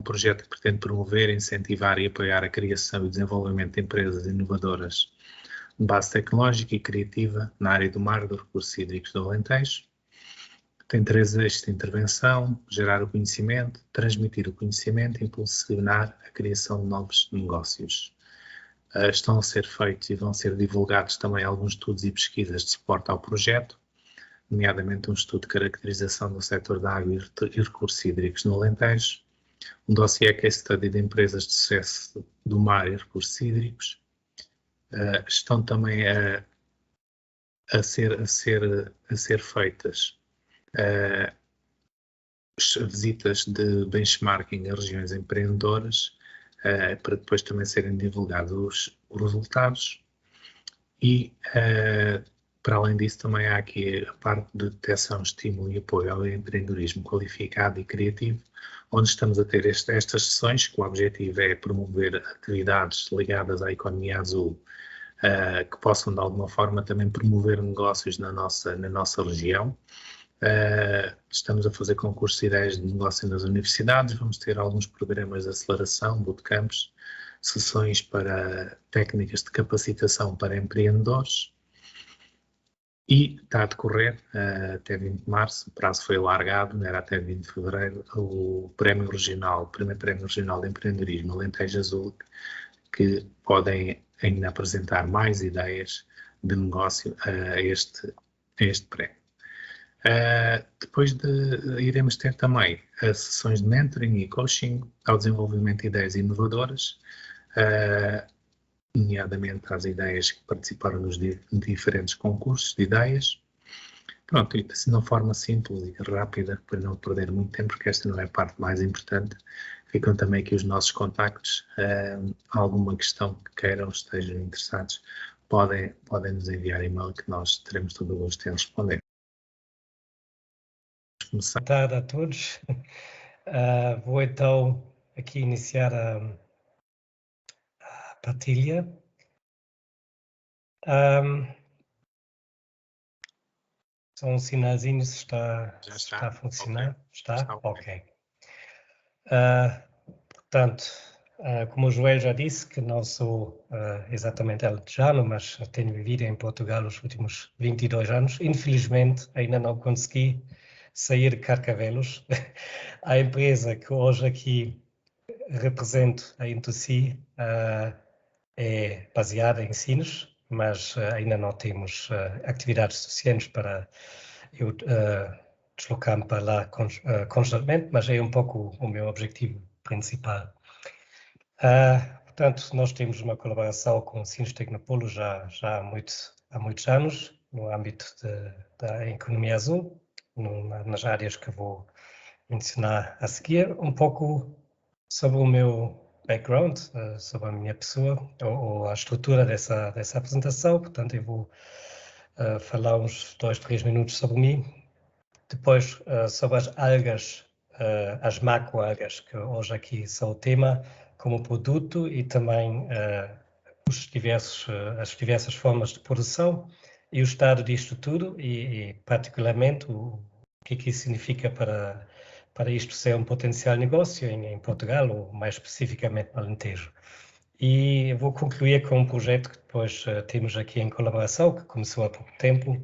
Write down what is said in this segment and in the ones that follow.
projeto que pretende promover, incentivar e apoiar a criação e desenvolvimento de empresas inovadoras de base tecnológica e criativa na área do mar e dos recursos hídricos do Alentejo. Tem 3 eixos de intervenção: gerar o conhecimento, transmitir o conhecimento e impulsionar a criação de novos negócios. Estão a ser feitos e vão ser divulgados também alguns estudos e pesquisas de suporte ao projeto, nomeadamente um estudo de caracterização do setor da água e recursos hídricos no Alentejo, um dossiê case study de empresas de sucesso do mar e recursos hídricos. Estão também a ser feitas visitas de benchmarking a regiões empreendedoras, para depois também serem divulgados os resultados. E, para além disso, também há aqui a parte de detecção, estímulo e apoio ao empreendedorismo qualificado e criativo, onde estamos a ter estas sessões, que o objetivo é promover atividades ligadas à economia azul, que possam de alguma forma também promover negócios na nossa região. Estamos a fazer concursos de ideias de negócio nas universidades, vamos ter alguns programas de aceleração, bootcamps, sessões para técnicas de capacitação para empreendedores, e está a decorrer até 20 de março, o prazo foi alargado, era até 20 de fevereiro, o primeiro Prémio Regional de Empreendedorismo Alentejo Azul, que podem ainda apresentar mais ideias de negócio a este prémio. Depois iremos ter também sessões de mentoring e coaching ao desenvolvimento de ideias inovadoras, nomeadamente às ideias que participaram nos diferentes concursos de ideias. Pronto, e assim de uma forma simples e rápida, para não perder muito tempo, porque esta não é a parte mais importante, ficam também aqui os nossos contactos. Alguma questão que queiram, estejam interessados, podem nos enviar e-mail, que nós teremos todo o gosto em responder. Boa tarde a todos. Vou então aqui iniciar a partilha. Só um sinalzinho se está a funcionar. Está? Ok. Portanto, como o Joel já disse, que não sou exatamente alentejano, mas tenho vivido em Portugal os últimos 22 anos. Infelizmente, ainda não consegui sair de Carcavelos. A empresa que hoje aqui represento, a Intussi, é baseada em Sines, mas ainda não temos atividades suficientes para eu deslocar-me para lá constantemente, mas é um pouco o meu objetivo principal. Portanto, nós temos uma colaboração com o Sines Tecnopolo já há muitos anos, no âmbito da economia azul, nas áreas que vou mencionar a seguir. Um pouco sobre o meu background, sobre a minha pessoa, ou a estrutura dessa apresentação. Portanto, eu vou falar uns 2-3 minutos sobre mim, depois sobre as algas, as macroalgas, que hoje aqui são o tema, como produto, e também as diversas formas de produção e o estado disto tudo, e particularmente o que isso significa para isto ser um potencial negócio em Portugal, ou mais especificamente no Alentejo. E vou concluir com um projeto que depois temos aqui em colaboração, que começou há pouco tempo,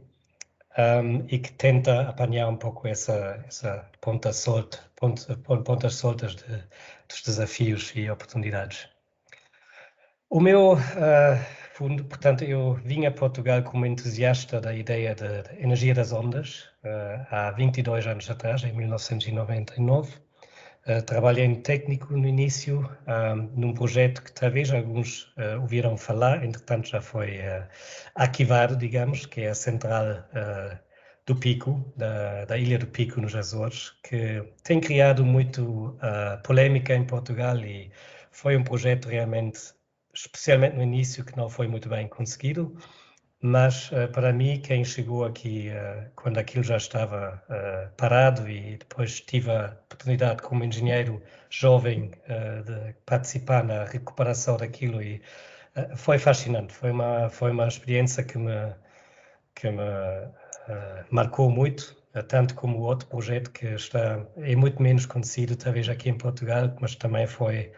e que tenta apanhar um pouco essa pontas soltas dos desafios e oportunidades. O meu fundo, portanto, eu vim a Portugal como entusiasta da ideia da energia das ondas, há 22 anos atrás, em 1999. Trabalhei em técnico no início, num projeto que talvez alguns ouviram falar, entretanto já foi arquivado, digamos, que é a central do Pico, da Ilha do Pico, nos Açores, que tem criado muito polêmica em Portugal, e foi um projeto realmente, especialmente no início, que não foi muito bem conseguido. Mas, para mim, quem chegou aqui quando aquilo já estava parado, e depois tive a oportunidade como engenheiro jovem de participar na recuperação daquilo, e foi fascinante, foi uma experiência que me marcou muito, tanto como o outro projeto que é muito menos conhecido, talvez aqui em Portugal, mas também foi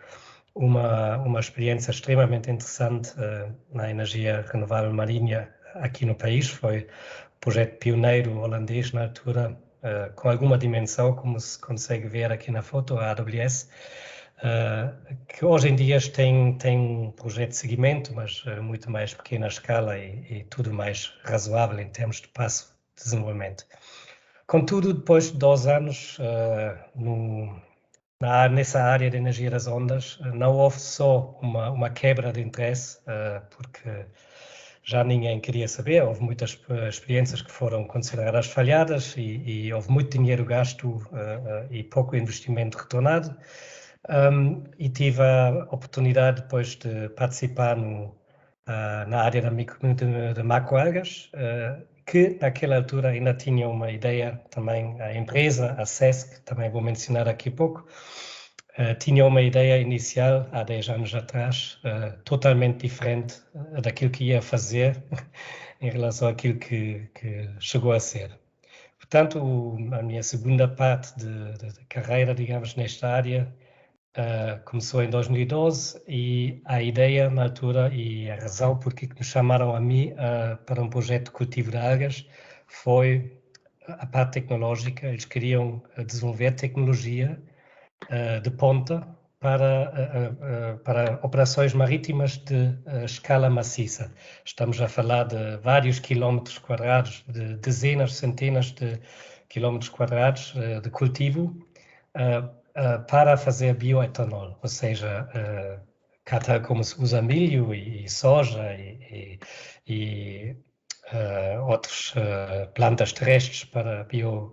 uma experiência extremamente interessante na energia renovável marinha aqui no país. Foi um projeto pioneiro holandês na altura, com alguma dimensão, como se consegue ver aqui na foto, a AWS, que hoje em dia tem um projeto de seguimento, mas muito mais pequena escala e tudo mais razoável em termos de passo de desenvolvimento. Contudo, depois de 2 anos nessa área de energia das ondas, não houve só uma quebra de interesse, porque já ninguém queria saber, houve muitas experiências que foram consideradas falhadas e houve muito dinheiro gasto e pouco investimento retornado. E tive a oportunidade depois de participar na área de macroalgas, que naquela altura ainda tinha uma ideia também, a empresa, a SESC, que também vou mencionar aqui pouco, tinha uma ideia inicial, há 10 anos atrás, totalmente diferente daquilo que ia fazer em relação àquilo que chegou a ser. Portanto, a minha segunda parte de carreira, digamos, nesta área, começou em 2012 e a ideia na altura e a razão por que me chamaram a mim para um projeto de cultivo de algas foi a parte tecnológica. Eles queriam desenvolver tecnologia de ponta para operações marítimas de escala maciça. Estamos a falar de vários quilómetros quadrados, de dezenas, centenas de quilómetros quadrados de cultivo para fazer bioetanol, ou seja, como se usa milho e soja e outras plantas terrestres para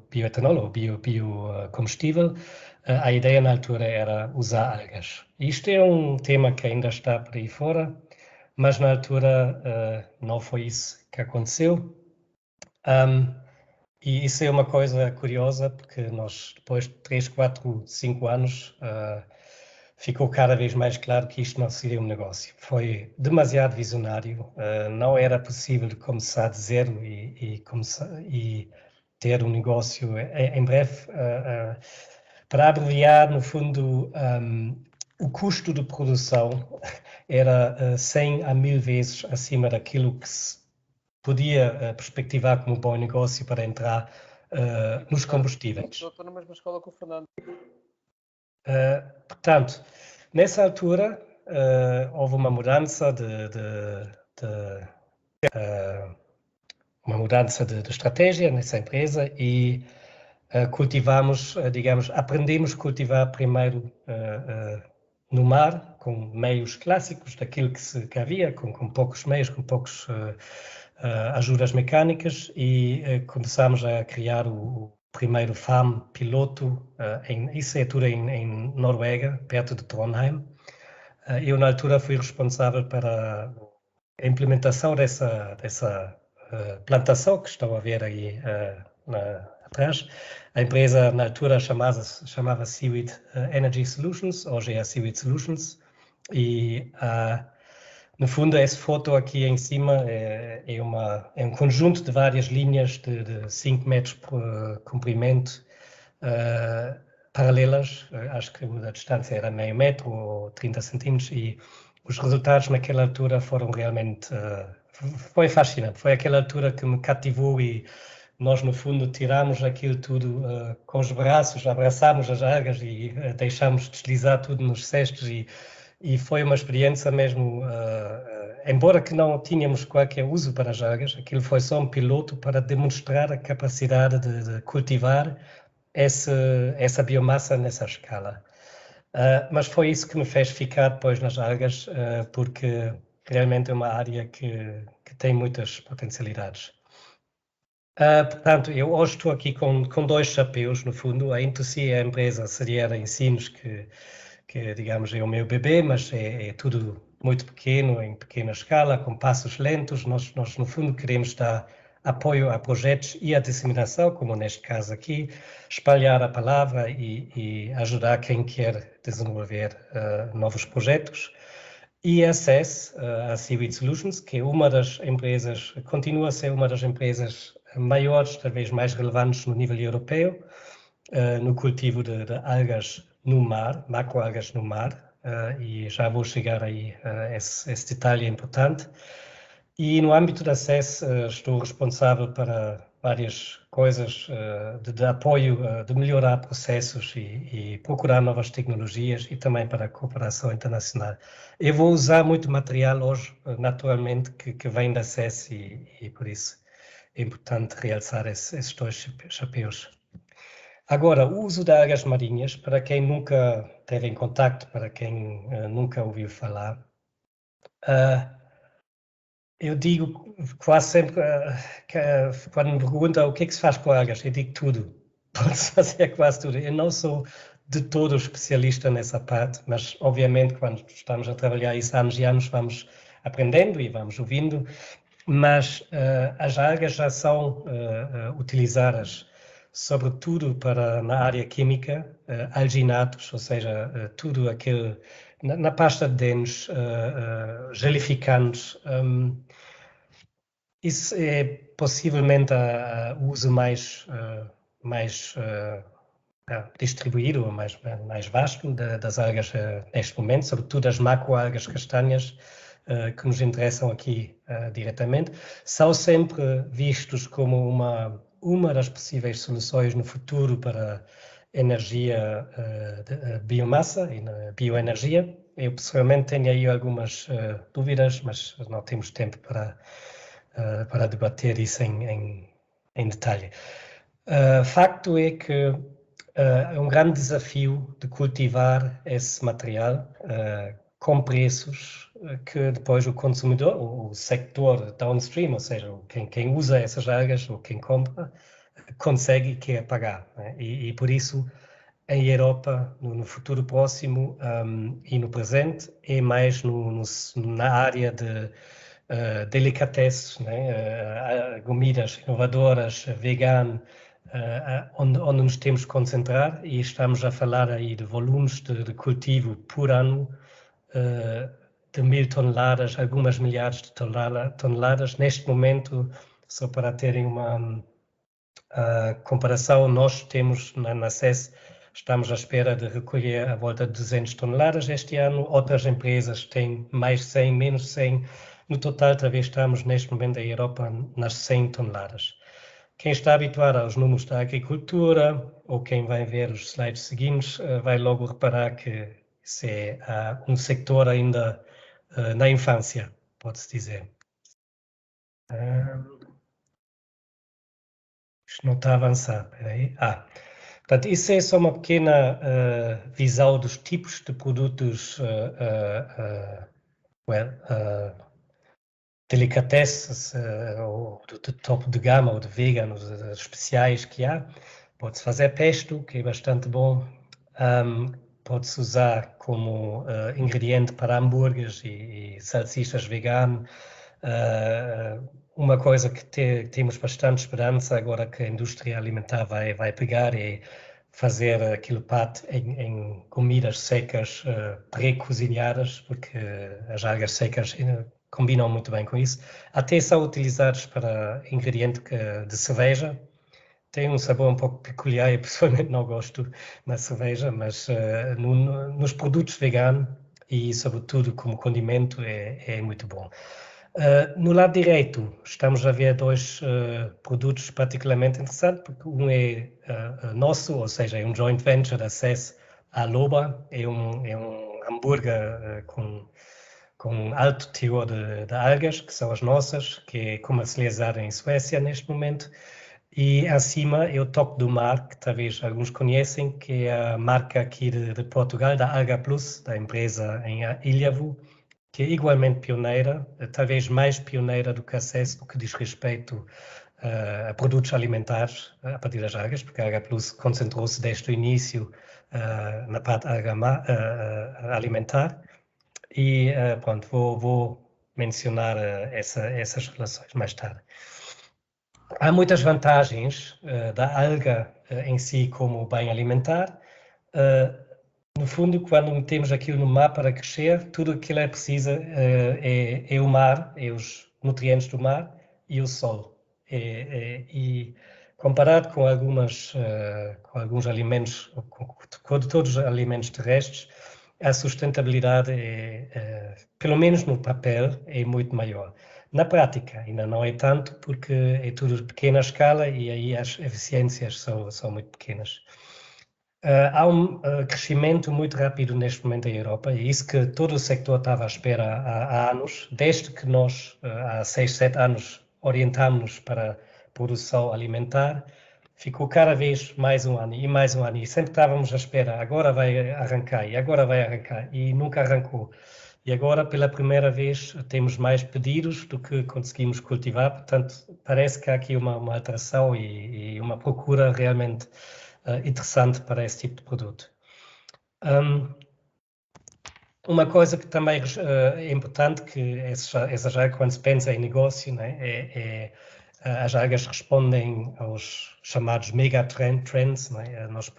bioetanol ou biocombustível, a ideia na altura era usar algas. Isto é um tema que ainda está por aí fora, mas na altura não foi isso que aconteceu. E isso é uma coisa curiosa, porque nós, depois de 3, 4, 5 anos, ficou cada vez mais claro que isto não seria um negócio. Foi demasiado visionário, não era possível começar de zero e ter um negócio em breve. Para abreviar, no fundo, o custo de produção era 100 a 1000 vezes acima daquilo que se podia perspectivar como um bom negócio para entrar nos combustíveis. Eu estou na mesma escola que o Fernando. Portanto, nessa altura houve uma mudança de estratégia nessa empresa e cultivamos, digamos, aprendemos a cultivar primeiro no mar, com meios clássicos daquilo que havia, com poucos meios, com poucos ajudas mecânicas, e começámos a criar o primeiro farm piloto, isso é tudo em Noruega, perto de Trondheim. Eu, na altura, fui responsável para a implementação dessa plantação que estão a ver aí atrás. A empresa, na altura, chamava Seaweed Energy Solutions, hoje é a Seaweed Solutions, e no fundo essa foto aqui em cima é um conjunto de várias linhas de 5 metros por comprimento, paralelas. Acho que a distância era meio metro ou 30 centímetros, e os resultados naquela altura foram realmente... foi fascinante, foi aquela altura que me cativou e nós, no fundo, tiramos aquilo tudo com os braços, abraçámos as algas e deixámos deslizar tudo nos cestos e foi uma experiência mesmo, embora que não tínhamos qualquer uso para as algas, aquilo foi só um piloto para demonstrar a capacidade de cultivar essa biomassa nessa escala. Mas foi isso que me fez ficar depois nas algas, porque realmente é uma área que tem muitas potencialidades. Portanto, eu hoje estou aqui com 2 chapéus, no fundo. A Intussi é a empresa cereeira Ensinos, que digamos, é o meu bebê, mas é tudo muito pequeno, em pequena escala, com passos lentos. Nós, no fundo, queremos dar apoio a projetos e a disseminação, como neste caso aqui, espalhar a palavra e ajudar quem quer desenvolver novos projetos. E a SES, a Seaweed Solutions, que é uma das empresas, continua a ser uma das empresas maiores, talvez mais relevantes no nível europeu, no cultivo de algas no mar, macroalgas no mar, e já vou chegar aí a esse detalhe importante. E no âmbito da SES estou responsável para várias coisas de apoio, de melhorar processos e procurar novas tecnologias e também para a cooperação internacional. Eu vou usar muito material hoje, naturalmente, que vem da SES e por isso é importante realçar esses dois chapéus. Agora, o uso de algas marinhas, para quem nunca teve em contacto, para quem nunca ouviu falar, eu digo quase sempre, quando me perguntam o que é que se faz com algas, eu digo tudo. Pode-se fazer quase tudo. Eu não sou de todo especialista nessa parte, mas obviamente quando estamos a trabalhar isso há anos e anos vamos aprendendo e vamos ouvindo, mas as algas já são utilizadas sobretudo na área química, alginatos, ou seja, tudo aquilo na pasta de dentes, gelificantes. Isso é possivelmente o uso mais distribuído, mais vasto das algas neste momento, sobretudo as macroalgas castanhas, que nos interessam aqui diretamente, são sempre vistos como uma das possíveis soluções no futuro para energia de biomassa e bioenergia. Eu pessoalmente tenho aí algumas dúvidas, mas não temos tempo para debater isso em detalhe. Facto é que é um grande desafio de cultivar esse material com preços que depois o consumidor, o sector downstream, ou seja, quem usa essas algas ou quem compra, consegue e quer pagar. Né? E por isso, em Europa, no futuro próximo e no presente, é mais na área de delicatessen, né? Comidas inovadoras, vegan, onde nos temos que concentrar, e estamos a falar aí de volumes de cultivo por ano de 1000 toneladas, algumas milhares de toneladas. Neste momento, só para terem uma comparação, nós temos na SES, estamos à espera de recolher a volta de 200 toneladas este ano, outras empresas têm mais 100, menos 100, no total talvez estamos neste momento em Europa nas 100 toneladas. Quem está habituado aos números da agricultura, ou quem vai ver os slides seguintes, vai logo reparar que isso é um sector ainda na infância, pode-se dizer. Isto não está a avançar, espera aí. Portanto, isso é só uma pequena visão dos tipos de produtos delicatesses, ou de topo de gama, ou de vegan, ou de especiais que há. Pode-se fazer pesto, que é bastante bom. Pode-se usar como ingrediente para hambúrgueres e salsichas vegan. Uma coisa que temos bastante esperança agora que a indústria alimentar vai pegar é fazer aquele pato em comidas secas pré-cozinhadas, porque as algas secas combinam muito bem com isso. Até são utilizados para ingrediente de cerveja. Tem um sabor um pouco peculiar, eu pessoalmente não gosto na cerveja, mas nos produtos veganos e sobretudo como condimento é muito bom. No lado direito estamos a ver dois produtos particularmente interessantes, porque um é nosso, ou seja, é um joint venture da SES à Loba, é um hambúrguer com alto teor de algas, que são as nossas, que é comercializado em Suécia neste momento. E acima é o Toque do Mar, que talvez alguns conhecem, que é a marca aqui de Portugal, da Alga Plus, da empresa em Ilhavo, que é igualmente pioneira, talvez mais pioneira do que a SES, no que diz respeito a produtos alimentares a partir das algas, porque a Alga Plus concentrou-se desde o início na parte alimentar. E pronto, vou mencionar essas relações mais tarde. Há muitas vantagens da alga em si como bem alimentar. No fundo, quando metemos aquilo no mar para crescer, tudo o que ele precisa é o mar, é os nutrientes do mar e o sol. E comparado com com alguns alimentos, com todos os alimentos terrestres, a sustentabilidade pelo menos no papel, é muito maior. Na prática, ainda não é tanto, porque é tudo de pequena escala e aí as eficiências são muito pequenas. Há um crescimento muito rápido neste momento em Europa, e isso que todo o sector estava à espera há anos, desde que nós, há 6, 7 anos, orientámos-nos para a produção alimentar, ficou cada vez mais um ano, e sempre estávamos à espera, agora vai arrancar, e nunca arrancou. E agora, pela primeira vez, temos mais pedidos do que conseguimos cultivar, portanto, parece que há aqui uma atração e uma procura realmente interessante para esse tipo de produto. Uma coisa que também é importante, que essas algas, quando se pensa em negócio, né, as algas respondem aos chamados megatrends, né? Nós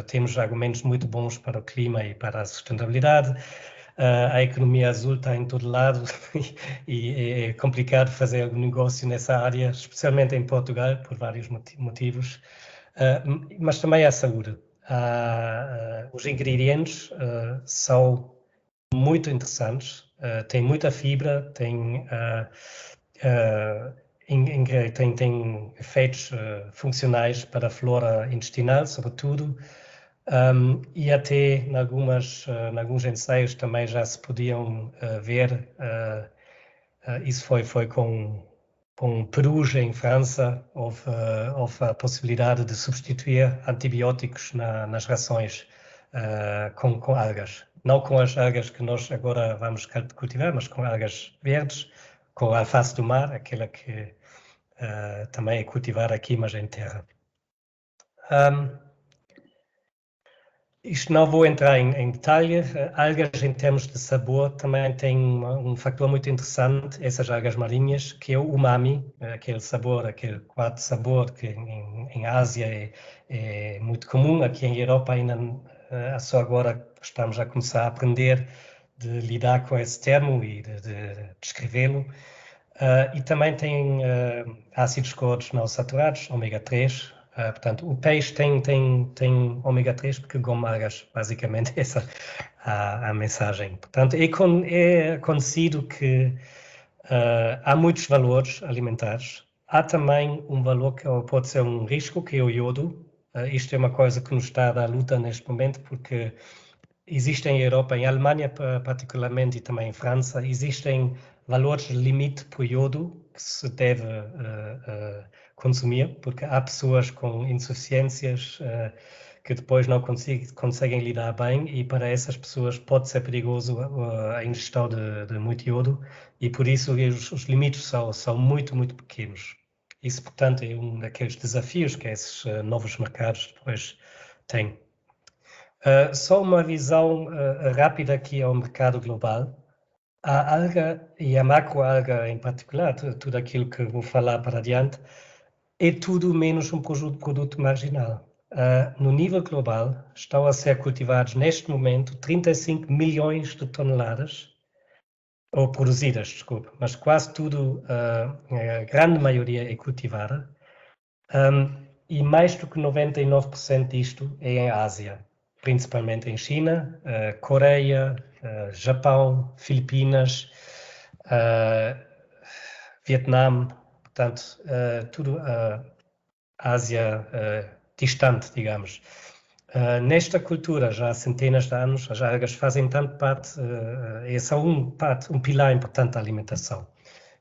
temos argumentos muito bons para o clima e para a sustentabilidade. A economia azul está em todo lado e é complicado fazer algum negócio nessa área, especialmente em Portugal, por vários motivos. Mas também a saúde. Os ingredientes são muito interessantes, tem muita fibra, tem efeitos funcionais para a flora intestinal, sobretudo, e até em alguns ensaios também já se podiam ver, isso foi com perus em França, houve a possibilidade de substituir antibióticos nas rações com algas. Não com as algas que nós agora vamos cultivar, mas com algas verdes, com a alface do mar, aquela que também é cultivada aqui, mas em terra. Isto não vou entrar em detalhe. Algas, em termos de sabor, também tem um fator muito interessante, essas algas marinhas, que é o umami, aquele sabor, aquele quarto sabor que em Ásia é muito comum. Aqui em Europa ainda só agora estamos a começar a aprender de lidar com esse termo e de descrevê-lo. E também tem ácidos gordos não saturados, ômega 3. Portanto, o peixe tem ômega 3 porque come algas, basicamente essa a mensagem. Portanto, é conhecido que há muitos valores alimentares. Há também um valor que pode ser um risco, que é o iodo. Isto é uma coisa que nos está a dar luta neste momento, porque existem em Europa, em Alemanha particularmente e também em França, existem valores de limite para o iodo que se deve consumir, porque há pessoas com insuficiências que depois não conseguem lidar bem, e para essas pessoas pode ser perigoso a ingestão de muito iodo, e por isso os limites são muito, muito pequenos. Isso, portanto, é um daqueles desafios que esses novos mercados depois têm. Só uma visão rápida aqui ao mercado global. A alga e a macroalga em particular, tudo aquilo que vou falar para adiante, é tudo menos um produto marginal. No nível global, estão a ser cultivados neste momento 35 milhões de toneladas, ou produzidas, desculpe, mas quase tudo, a grande maioria é cultivada, e mais do que 99% disto é em Ásia, principalmente em China, Coreia, Japão, Filipinas, Vietnã, portanto, tudo Ásia distante, digamos. Nesta cultura, já há centenas de anos, as algas fazem tanto parte, são um pilar importante da alimentação.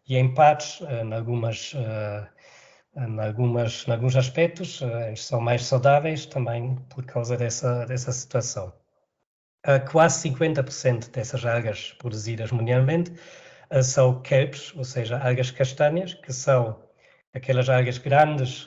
E em partes, em alguns aspectos, são mais saudáveis também por causa dessa situação. Quase 50% dessas algas produzidas mundialmente são kelps, ou seja, algas castanhas, que são aquelas algas grandes,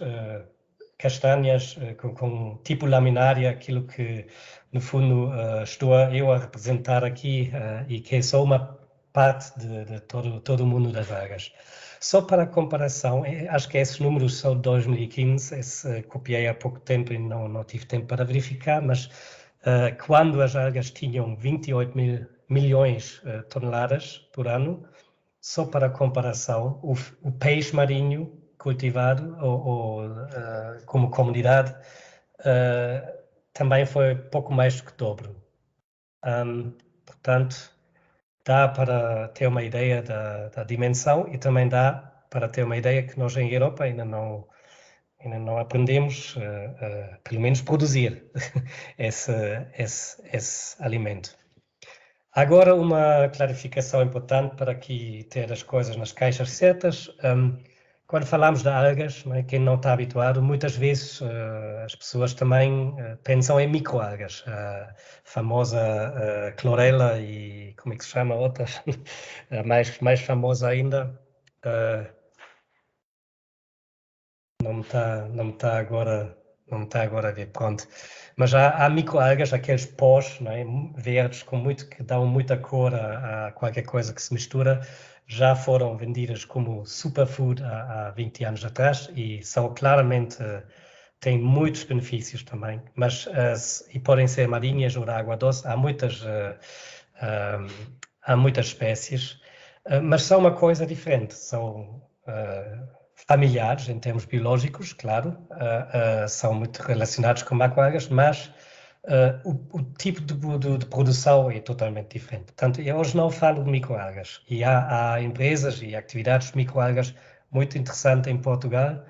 castanhas, com tipo laminária, aquilo que, no fundo, estou eu a representar aqui, e que é só uma parte de todo o mundo das algas. Só para comparação, acho que esses números são de 2015, copiei há pouco tempo e não tive tempo para verificar, mas quando as algas tinham 28 milhões de toneladas por ano, só para comparação, o peixe marinho cultivado como comunidade também foi pouco mais do que dobro. Portanto, dá para ter uma ideia da dimensão e também dá para ter uma ideia que nós em Europa ainda não aprendemos, pelo menos, produzir esse alimento. Agora, uma clarificação importante para aqui ter as coisas nas caixas certas. Quando falamos de algas, quem não está habituado, muitas vezes as pessoas também pensam em microalgas. A famosa clorela e, como é que se chama, outra, a mais famosa ainda, não me está agora a ver, pronto. Mas há microalgas, aqueles pós, não é, verdes, que dão muita cor a qualquer coisa que se mistura, já foram vendidas como superfood há 20 anos atrás e são claramente, têm muitos benefícios também, mas, e podem ser marinhas ou da água doce, há muitas espécies, mas são uma coisa diferente, são familiares em termos biológicos, claro, são muito relacionados com macroalgas, mas o tipo de produção é totalmente diferente. Portanto, eu hoje não falo de microalgas e há empresas e atividades de microalgas muito interessantes em Portugal,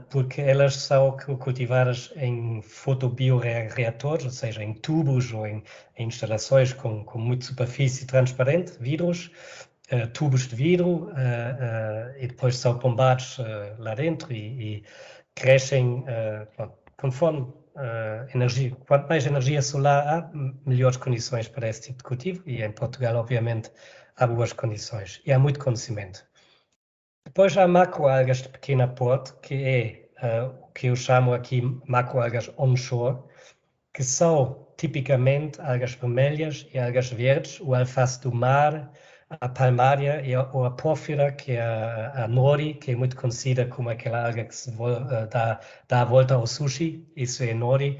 porque elas são cultivadas em fotobioreatores, ou seja, em tubos ou em instalações com muita superfície transparente, vidros, tubos de vidro, e depois são bombados lá dentro e crescem conforme energia. Quanto mais energia solar há, melhores condições para esse tipo de cultivo, e em Portugal, obviamente, há boas condições e há muito conhecimento. Depois há macroalgas de pequeno porte, que é o que eu chamo aqui macroalgas onshore, que são tipicamente algas vermelhas e algas verdes, o alface do mar, a palmária ou a pórfira, que é a nori, que é muito conhecida como aquela alga que dá a volta ao sushi, isso é nori.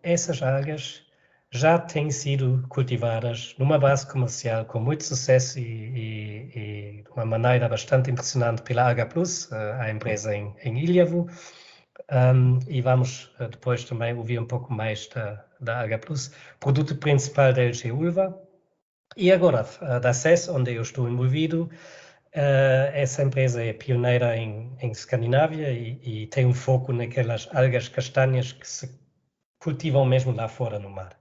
Essas algas já têm sido cultivadas numa base comercial com muito sucesso e de uma maneira bastante impressionante pela Alga Plus, a empresa em Ilhavo. E vamos depois também ouvir um pouco mais da Alga Plus. O produto principal deles é uva. E agora, da CES, onde eu estou envolvido, essa empresa é pioneira em Escandinávia e tem um foco naquelas algas castanhas que se cultivam mesmo lá fora no mar.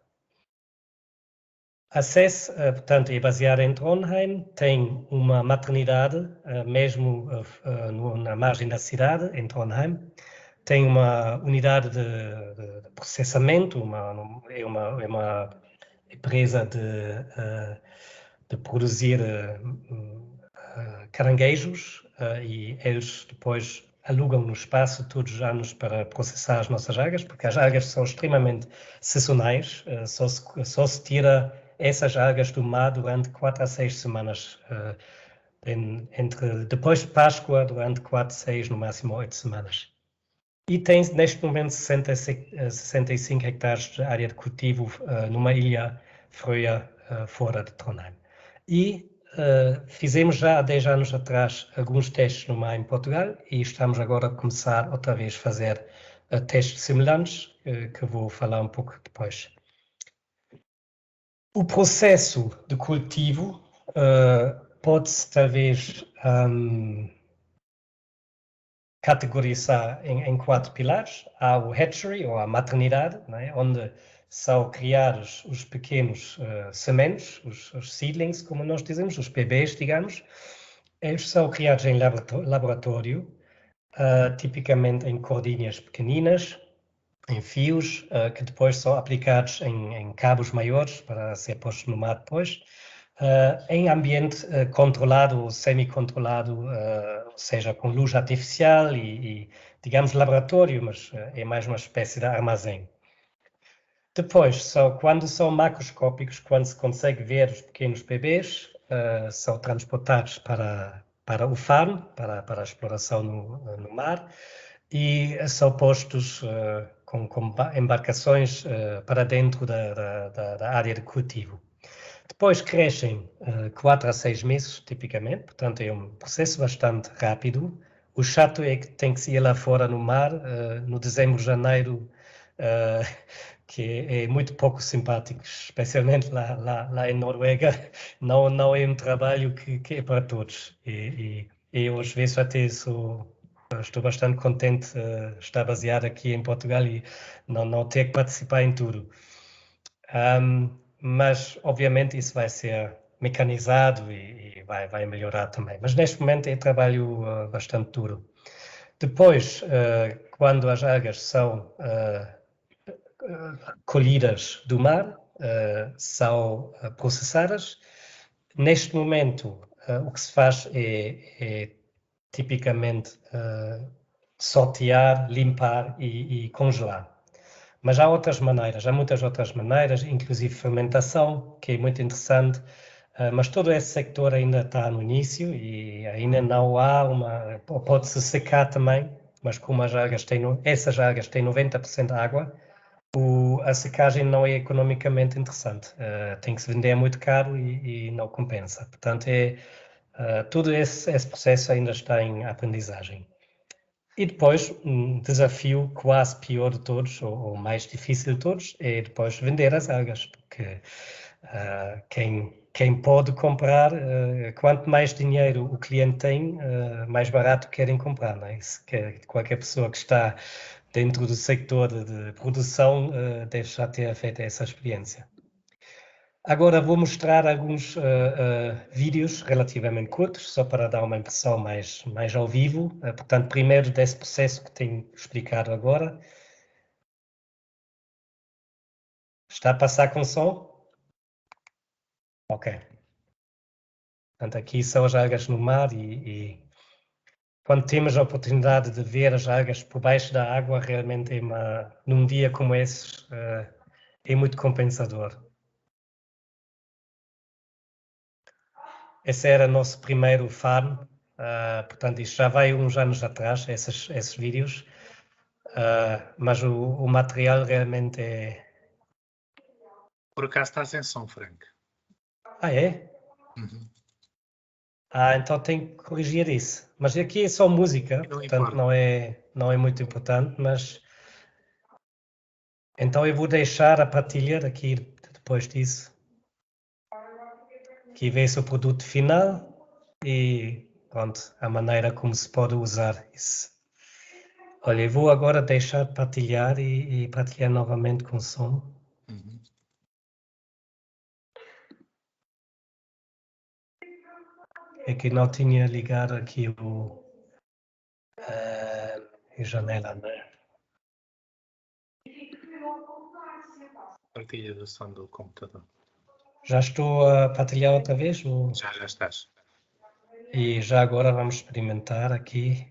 A CES, portanto, é baseada em Trondheim, tem uma maternidade mesmo na margem da cidade, em Trondheim, tem uma unidade de processamento, é uma empresa de produzir caranguejos e eles depois alugam no espaço todos os anos para processar as nossas algas, porque as algas são extremamente sazonais, só se tira essas algas do mar durante 4 a 6 semanas, depois de Páscoa, durante 4, 6, no máximo 8 semanas. E tem, neste momento, 65 hectares de área de cultivo numa ilha fria fora de Trondheim. E fizemos já há 10 anos atrás alguns testes no mar em Portugal e estamos agora a começar outra vez a fazer testes semelhantes, que vou falar um pouco depois. O processo de cultivo pode-se talvez categorizar em 4 pilares. Há o hatchery, ou a maternidade, né, onde são criados os pequenos sementes, os seedlings, como nós dizemos, os bebês, digamos. Eles são criados em laboratório, tipicamente em cordinhas pequeninas, em fios, que depois são aplicados em cabos maiores para ser postos no mar depois, em ambiente controlado ou semi-controlado, ou seja, com luz artificial e, digamos, laboratório, mas é mais uma espécie de armazém. Depois, quando são macroscópicos, quando se consegue ver os pequenos bebês, são transportados para o farm, para a exploração no mar, e são postos com embarcações para dentro da área de cultivo. Depois crescem 4 a 6 meses, tipicamente, portanto é um processo bastante rápido, O chato é que tem que se ir lá fora no mar, no dezembro, janeiro, que é muito pouco simpático, especialmente lá em Noruega. Não é um trabalho que é para todos. E eu, às vezes, até estou bastante contente de estar baseado aqui em Portugal e não ter que participar em tudo. Mas, obviamente, isso vai ser mecanizado e vai melhorar também. Mas, neste momento, é trabalho bastante duro. Depois, quando as algas são colhidas do mar, são processadas, neste momento, o que se faz é tipicamente saltear, limpar e congelar. Mas há outras maneiras, há muitas outras maneiras, inclusive fermentação, que é muito interessante, mas todo esse sector ainda está no início e ainda não há pode-se secar também, mas como essas algas têm 90% de água, a secagem não é economicamente interessante, tem que se vender muito caro e não compensa. Portanto, todo esse processo ainda está em aprendizagem. E depois, um desafio quase pior de todos, ou mais difícil de todos, é depois vender as algas, porque quem pode comprar, quanto mais dinheiro o cliente tem, mais barato querem comprar, não é? Qualquer pessoa que está dentro do sector de produção deve já ter feito essa experiência. Agora vou mostrar alguns vídeos relativamente curtos, só para dar uma impressão mais ao vivo. Portanto, primeiro desse processo que tenho explicado agora. Está a passar com som? Ok. Portanto, aqui são as algas no mar e quando temos a oportunidade de ver as algas por baixo da água, realmente num dia como esse, é muito compensador. Esse era o nosso primeiro farm, portanto, isto já vai uns anos atrás, esses vídeos, mas o material realmente é... Por acaso está sem som, Frank? Ah, é? Uhum. Então tenho que corrigir isso. Mas aqui é só música, Não portanto importa. não é muito importante, mas... Então eu vou deixar a partilha aqui depois disso. Aqui vê-se o produto final e pronto, a maneira como se pode usar isso. Olha, eu vou agora deixar de partilhar e partilhar novamente com som. Uhum. É que não tinha ligado aqui a janela, não é? Partilha do som do computador. Já estou a partilhar outra vez? Já estás. E já agora vamos experimentar aqui.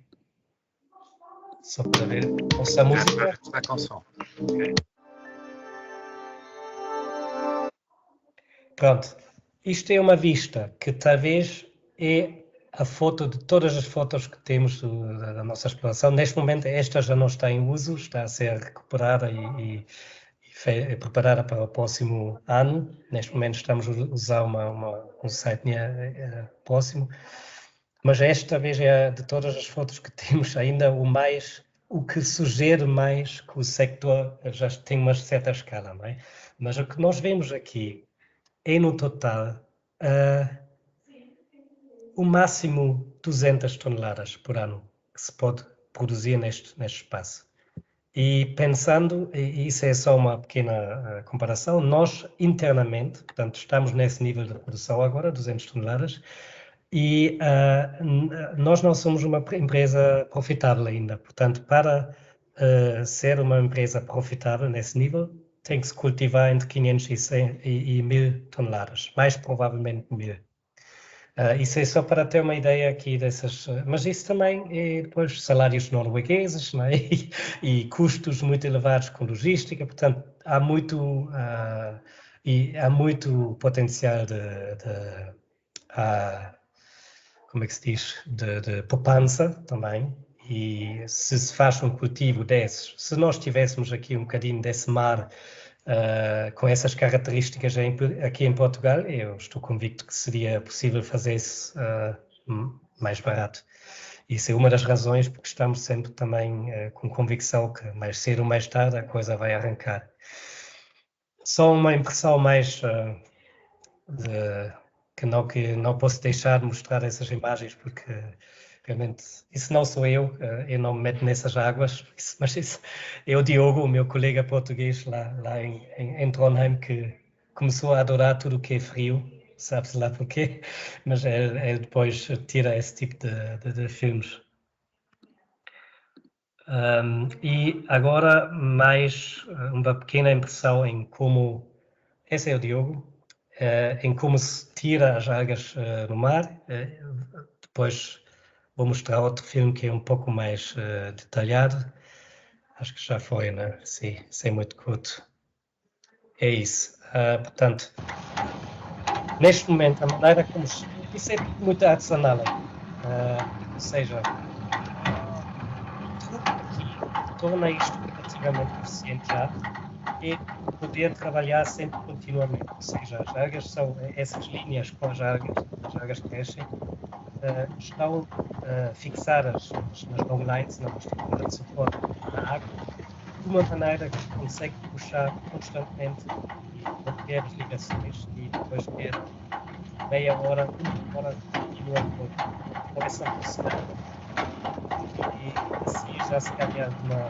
Só para ver. Ouça a música. Está com som. Pronto. Isto é uma vista que talvez é a foto de todas as fotos que temos da nossa exploração. Neste momento esta já não está em uso, está a ser recuperada e preparada para o próximo ano. Neste momento estamos a usar um site próximo. Mas esta vez é de todas as fotos que temos ainda o que sugere mais que o sector já tem uma certa escala, não é? Mas o que nós vemos aqui é no total o máximo 200 toneladas por ano que se pode produzir neste espaço. E pensando, e isso é só uma pequena comparação, nós internamente, portanto, estamos nesse nível de produção agora, 200 toneladas, e nós não somos uma empresa profitável ainda. Portanto, para ser uma empresa profitável nesse nível, tem que se cultivar entre 500 e 1000 toneladas, mais provavelmente 1000. Isso é só para ter uma ideia aqui dessas... Mas isso também é depois salários noruegueses, não é? E custos muito elevados com logística, portanto, há muito potencial como é que se diz, de poupança também, e se faz um cultivo desses, se nós tivéssemos aqui um bocadinho desse mar com essas características aqui em Portugal, eu estou convicto que seria possível fazer isso mais barato. Isso é uma das razões porque estamos sempre também com convicção que mais cedo ou mais tarde a coisa vai arrancar. Só uma impressão mais que não posso deixar de mostrar essas imagens porque realmente isso não sou eu não me meto nessas águas, mas isso é o Diogo, o meu colega português lá em Trondheim, que começou a adorar tudo o que é frio, sabe-se lá porquê, mas ele depois tira esse tipo de filmes. E agora mais uma pequena impressão em como, esse é o Diogo, em como se tira as algas no mar. Depois vou mostrar outro filme que é um pouco mais detalhado. Acho que já foi, né? Sim, sem muito curto. É isso. Portanto, neste momento, a maneira como... Isso é muito artesanal. Ou seja, o truque aqui que torna isto relativamente eficiente já é poder trabalhar sempre continuamente. Ou seja, as algas são essas linhas com as algas crescem, estão fixadas nas longlines, na estrutura de suporte na água, de uma maneira que consegue puxar constantemente e manter as ligações e depois ter meia hora, uma hora continuamente com essa velocidade. E assim já se ganha uma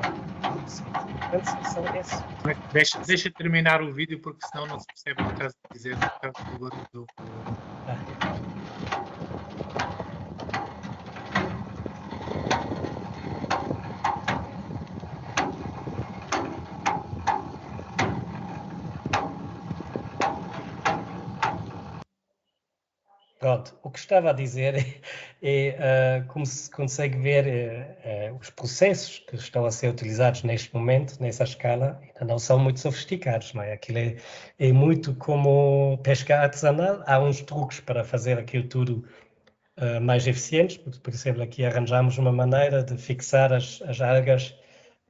são esses. Deixa terminar o vídeo, porque senão não se percebe o que estás a dizer. Pronto, o que estava a dizer é como se consegue ver os processos que estão a ser utilizados neste momento, nessa escala, ainda não são muito sofisticados, não é? Aquilo é muito como pesca artesanal, há uns truques para fazer aquilo tudo mais eficientes, por exemplo, aqui arranjamos uma maneira de fixar as algas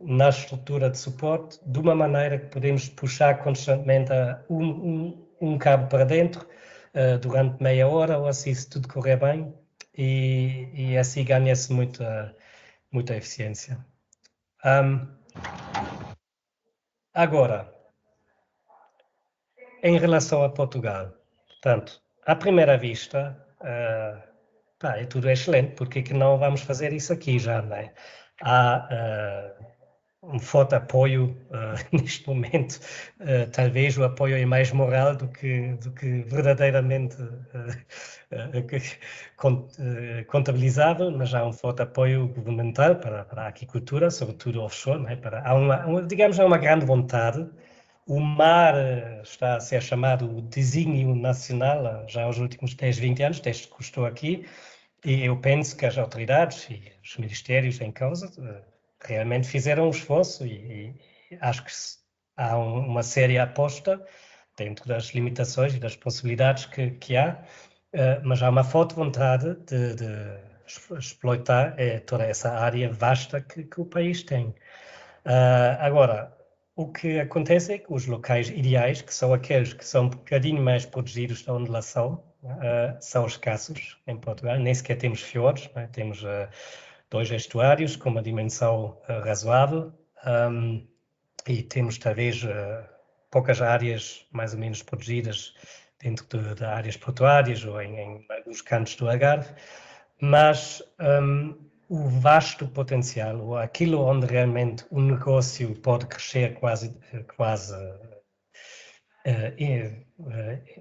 na estrutura de suporte, de uma maneira que podemos puxar constantemente um cabo para dentro, durante meia hora, ou assim, se tudo correr bem, e assim ganha-se muita eficiência. Agora, em relação a Portugal, portanto, à primeira vista, tudo é excelente, porque é que não vamos fazer isso aqui já, não é? Há um forte apoio neste momento, talvez o apoio é mais moral do que verdadeiramente contabilizável, mas há um forte apoio governamental para a aquicultura, sobretudo offshore, não é? Há uma grande vontade. O mar está a ser chamado o desígnio nacional já aos últimos 10, 20 anos, desde que estou aqui, e eu penso que as autoridades e os ministérios em causa realmente fizeram um esforço e acho que há uma séria aposta dentro das limitações e das possibilidades que há, mas há uma forte vontade de exploitar toda essa área vasta que o país tem. Agora, o que acontece é que os locais ideais, que são aqueles que são um bocadinho mais protegidos da ondulação, são escassos em Portugal, nem sequer temos fiordes, né? Temos 2 estuários com uma dimensão razoável, e temos talvez poucas áreas mais ou menos protegidas dentro de áreas portuárias ou em alguns cantos do Algarve, mas o vasto potencial, ou aquilo onde realmente o negócio pode crescer quase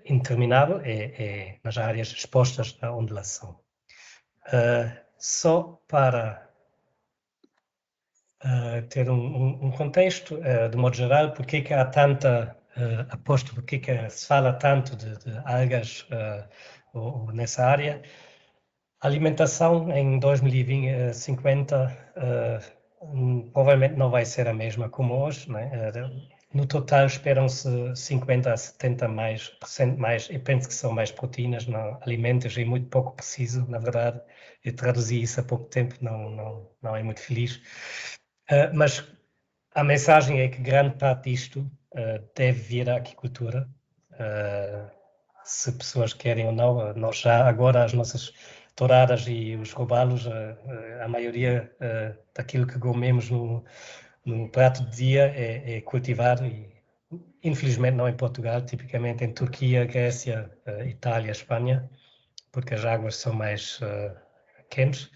interminável, é nas áreas expostas à ondulação. Só para ter um contexto, de modo geral, porque é que há tanta aposta, porque é que se fala tanto de algas ou nessa área. A alimentação em 2050 provavelmente não vai ser a mesma como hoje, né? No total esperam-se 50 a 70% mais, eu penso que são mais proteínas, não, alimentos é muito pouco preciso, na verdade, eu traduzi isso há pouco tempo, não é muito feliz, mas a mensagem é que grande parte disto deve vir à aquicultura, se pessoas querem ou não. Nós já agora as nossas touradas e os robalos, a maioria daquilo que comemos no prato de dia é cultivado e, infelizmente, não em Portugal, tipicamente em Turquia, Grécia, Itália, Espanha, porque as águas são mais quentes.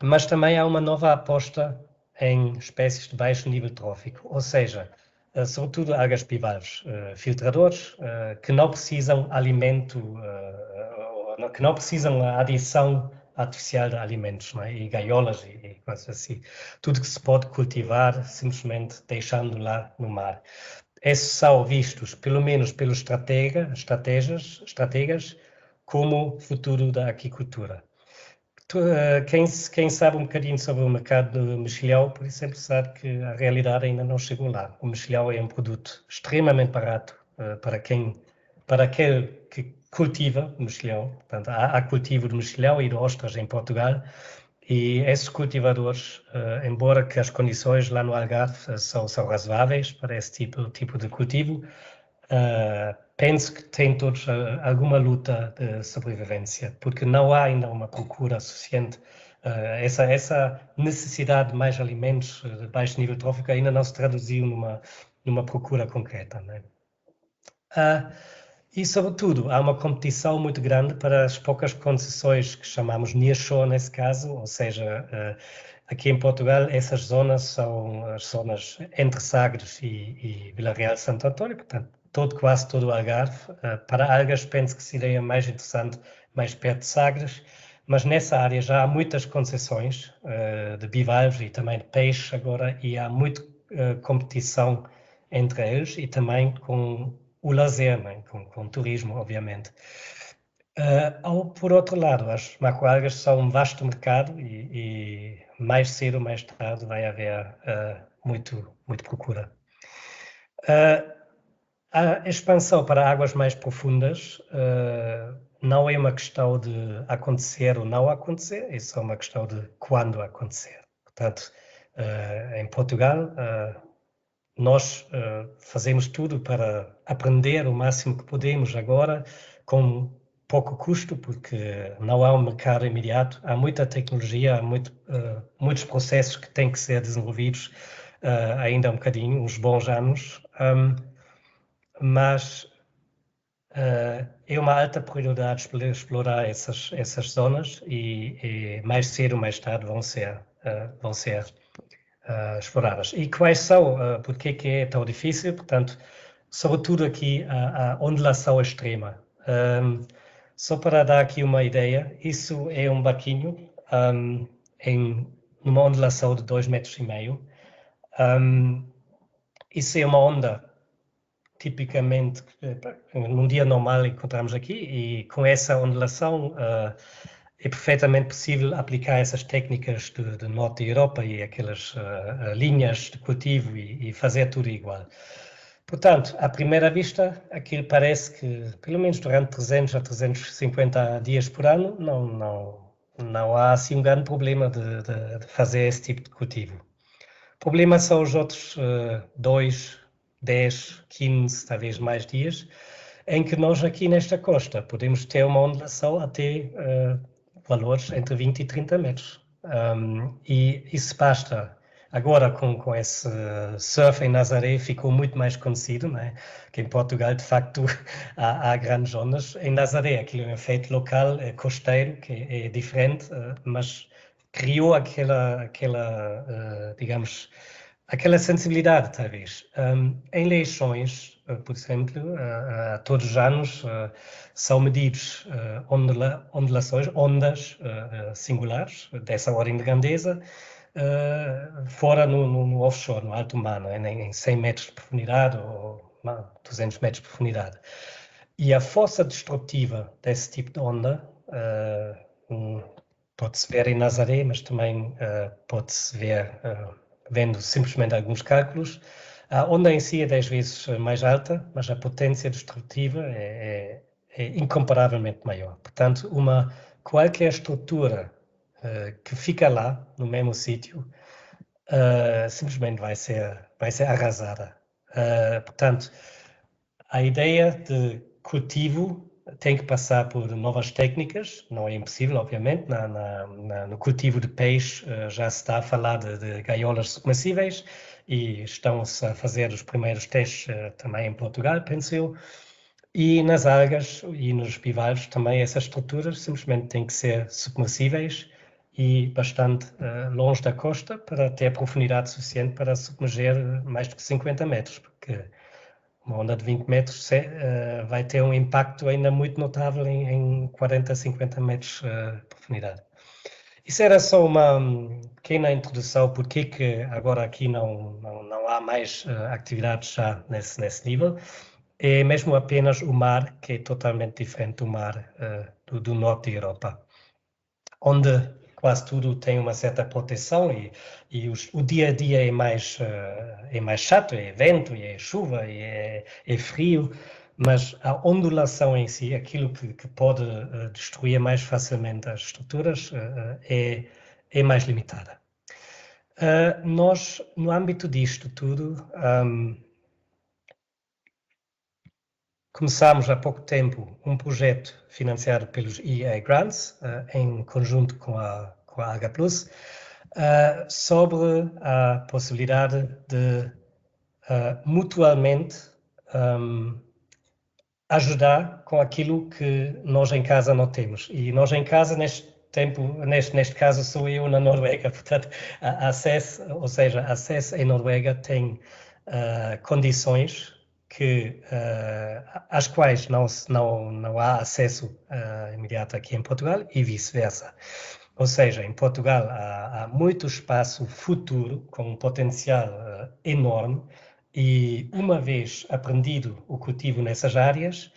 Mas também há uma nova aposta em espécies de baixo nível trófico, ou seja, sobretudo algas bivalves, filtradores, que não precisam alimento, que não precisam a adição artificial de alimentos, não é? E gaiolas e coisas assim. Tudo que se pode cultivar simplesmente deixando lá no mar. Esses são vistos, pelo menos pelos estrategas, como futuro da aquicultura. Quem sabe um bocadinho sobre o mercado do mexilhão, por exemplo, sabe que a realidade ainda não chegou lá. O mexilhão é um produto extremamente barato para aquele que cultiva o mexilhão. Portanto, há cultivo de mexilhão e de ostras em Portugal, e esses cultivadores, embora que as condições lá no Algarve são razoáveis para esse tipo de cultivo, penso que têm todos alguma luta de sobrevivência, porque não há ainda uma procura suficiente. Essa necessidade de mais alimentos de baixo nível trófico ainda não se traduziu numa procura concreta, né? E, sobretudo, há uma competição muito grande para as poucas concessões que chamamos nearshore nesse caso, ou seja, aqui em Portugal essas zonas são as zonas entre Sagres e Vila Real de Santo António, portanto, quase todo o Algarve. Para algas penso que seria mais interessante mais perto de Sagres, mas nessa área já há muitas concessões de bivalves e também de peixe agora, e há muita competição entre eles e também com o lazer, né? com turismo, obviamente. Por outro lado, as macroalgas são um vasto mercado e mais cedo ou mais tarde vai haver muito procura. A expansão para águas mais profundas não é uma questão de acontecer ou não acontecer, isso é uma questão de quando acontecer. Portanto, em Portugal, nós fazemos tudo para aprender o máximo que podemos agora, com pouco custo, porque não há um mercado imediato, há muita tecnologia, há muitos processos que têm que ser desenvolvidos ainda um bocadinho, uns bons anos, mas é uma alta prioridade explorar essas zonas e mais cedo ou mais tarde vão ser exploradas. E quais são? Porque que é tão difícil? Portanto, sobretudo aqui a ondulação extrema. Só para dar aqui uma ideia, isso é um barquinho numa ondulação de 2,5 metros. Isso é uma onda, tipicamente, num dia normal encontramos aqui, e com essa ondulação é perfeitamente possível aplicar essas técnicas do norte da Europa e aquelas linhas de cultivo e fazer tudo igual. Portanto, à primeira vista, aquilo parece que, pelo menos durante 300 a 350 dias por ano, não há assim um grande problema de fazer esse tipo de cultivo. O problema são os outros 2, 10, 15, talvez mais dias, em que nós aqui nesta costa podemos ter uma ondulação até valores entre 20 e 30 metros. E isso basta. Agora, com esse surf em Nazaré, ficou muito mais conhecido, né? Que em Portugal, de facto, há grandes ondas. Em Nazaré, aquilo é um efeito local, costeiro, que é diferente, mas criou digamos, aquela sensibilidade, talvez. Em Leixões, por exemplo, todos os anos são medidos ondas singulares, dessa ordem de grandeza, fora no offshore, no alto mar, não é? Em 100 metros de profundidade ou 200 metros de profundidade. E a força destrutiva desse tipo de onda pode-se ver em Nazaré, mas também pode-se ver vendo simplesmente alguns cálculos. A onda em si é 10 vezes mais alta, mas a potência destrutiva é incomparavelmente maior. Portanto, qualquer estrutura que fica lá, no mesmo sítio, simplesmente vai ser arrasada. Portanto, a ideia de cultivo tem que passar por novas técnicas, não é impossível, obviamente. No cultivo de peixe já se está a falar de gaiolas submersíveis e estão-se a fazer os primeiros testes também em Portugal, penso eu. E nas algas e nos bivalves também essas estruturas simplesmente têm que ser submersíveis e bastante longe da costa para ter profundidade suficiente para submerger mais do que 50 metros, porque uma onda de 20 metros vai ter um impacto ainda muito notável em 40, 50 metros de profundidade. Isso era só uma pequena introdução, porque que agora aqui não há mais atividades já nesse nível. É mesmo apenas o mar, que é totalmente diferente do mar do norte da Europa, onde quase tudo tem uma certa proteção e o dia a dia é mais chato, é vento, é chuva, é frio, mas a ondulação em si, aquilo que pode destruir mais facilmente as estruturas, é mais limitada. Nós, no âmbito disto tudo, começámos há pouco tempo um projeto financiado pelos EA Grants, em conjunto com a Alga Plus, sobre a possibilidade de mutuamente ajudar com aquilo que nós em casa não temos. E nós em casa, neste caso, sou eu na Noruega, portanto, acesso em Noruega tem condições às quais não há acesso imediato aqui em Portugal e vice-versa. Ou seja, em Portugal há muito espaço futuro com um potencial enorme e uma vez aprendido o cultivo nessas áreas,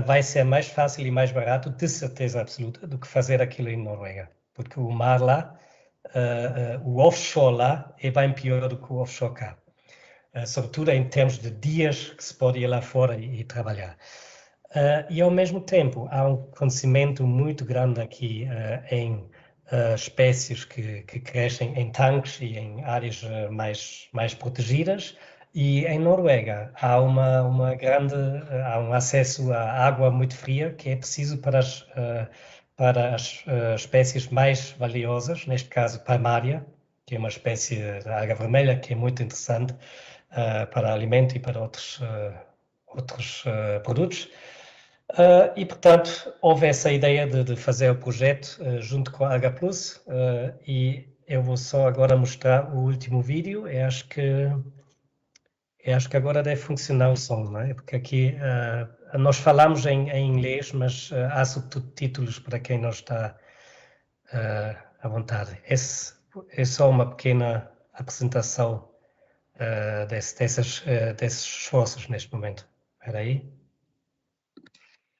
vai ser mais fácil e mais barato, de certeza absoluta, do que fazer aquilo em Noruega. Porque o mar lá, o offshore lá é bem pior do que o offshore cá. Sobretudo em termos de dias que se pode ir lá fora e trabalhar. E ao mesmo tempo há um conhecimento muito grande aqui em espécies que crescem em tanques e em áreas mais protegidas, e em Noruega há há um acesso à água muito fria que é preciso para as espécies mais valiosas, neste caso Palmaria, que é uma espécie de alga vermelha que é muito interessante para alimento e para outros produtos. E, portanto, houve essa ideia de fazer o projeto junto com a Alga Plus, e eu vou só agora mostrar o último vídeo. Eu acho que agora deve funcionar o som, não é? Porque aqui nós falamos em inglês, mas há subtítulos para quem não está à vontade. É só uma pequena apresentação desses esforços neste momento. Espera aí.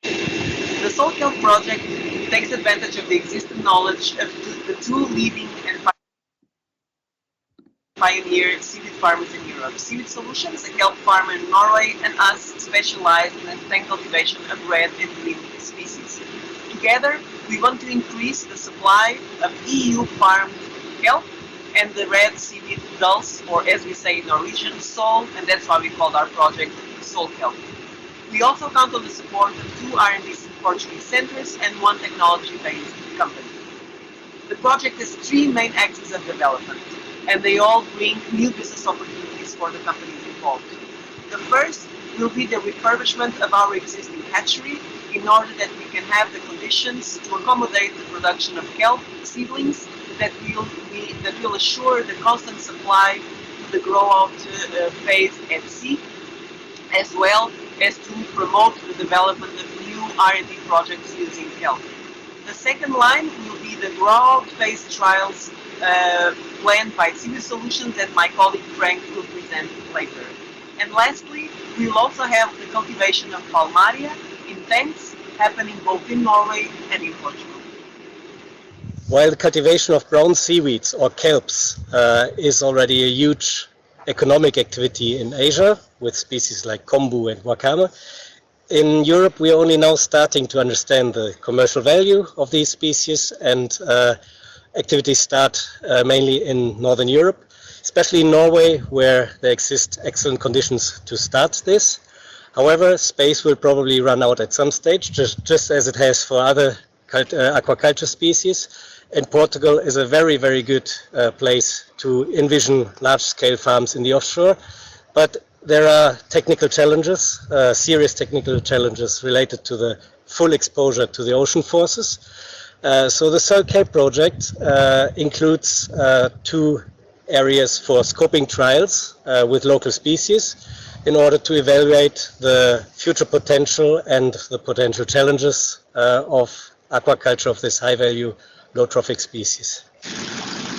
The SoilKelp project takes advantage of the existing knowledge of the two leading and pioneer seaweed farmers in Europe. Seaweed Solutions, a kelp farmer in Norway, and us specialize in the tank cultivation of red and green species. Together, we want to increase the supply of EU farmed kelp and the red seaweed dulse, or as we say in Norwegian, sol, and that's why we called our project SoilKelp. We also count on the support of 2 R&D Portuguese centers and 1 technology-based company. The project has 3 main axes of development, and they all bring new business opportunities for the companies involved. The first will be the refurbishment of our existing hatchery in order that we can have the conditions to accommodate the production of kelp seedlings that will assure the constant supply to the grow-out phase at sea, as well as to promote the development of new R&D projects using kelp. The second line will be the grow-out phase trials planned by Seaweed Solutions that my colleague Frank will present later. And lastly, we will also have the cultivation of Palmaria in tanks happening both in Norway and in Portugal. While the cultivation of brown seaweeds or kelps is already a huge economic activity in Asia with species like kombu and wakame, in Europe we are only now starting to understand the commercial value of these species, and activities start mainly in Northern Europe, especially in Norway, where there exist excellent conditions to start this. However, space will probably run out at some stage, just as it has for other aquaculture species. And Portugal is a very, very good place to envision large-scale farms in the offshore. But there are technical challenges, serious technical challenges related to the full exposure to the ocean forces. So the SoilCelp project includes 2 areas for scoping trials with local species in order to evaluate the future potential and the potential challenges of aquaculture of this high-value, low-trophic species.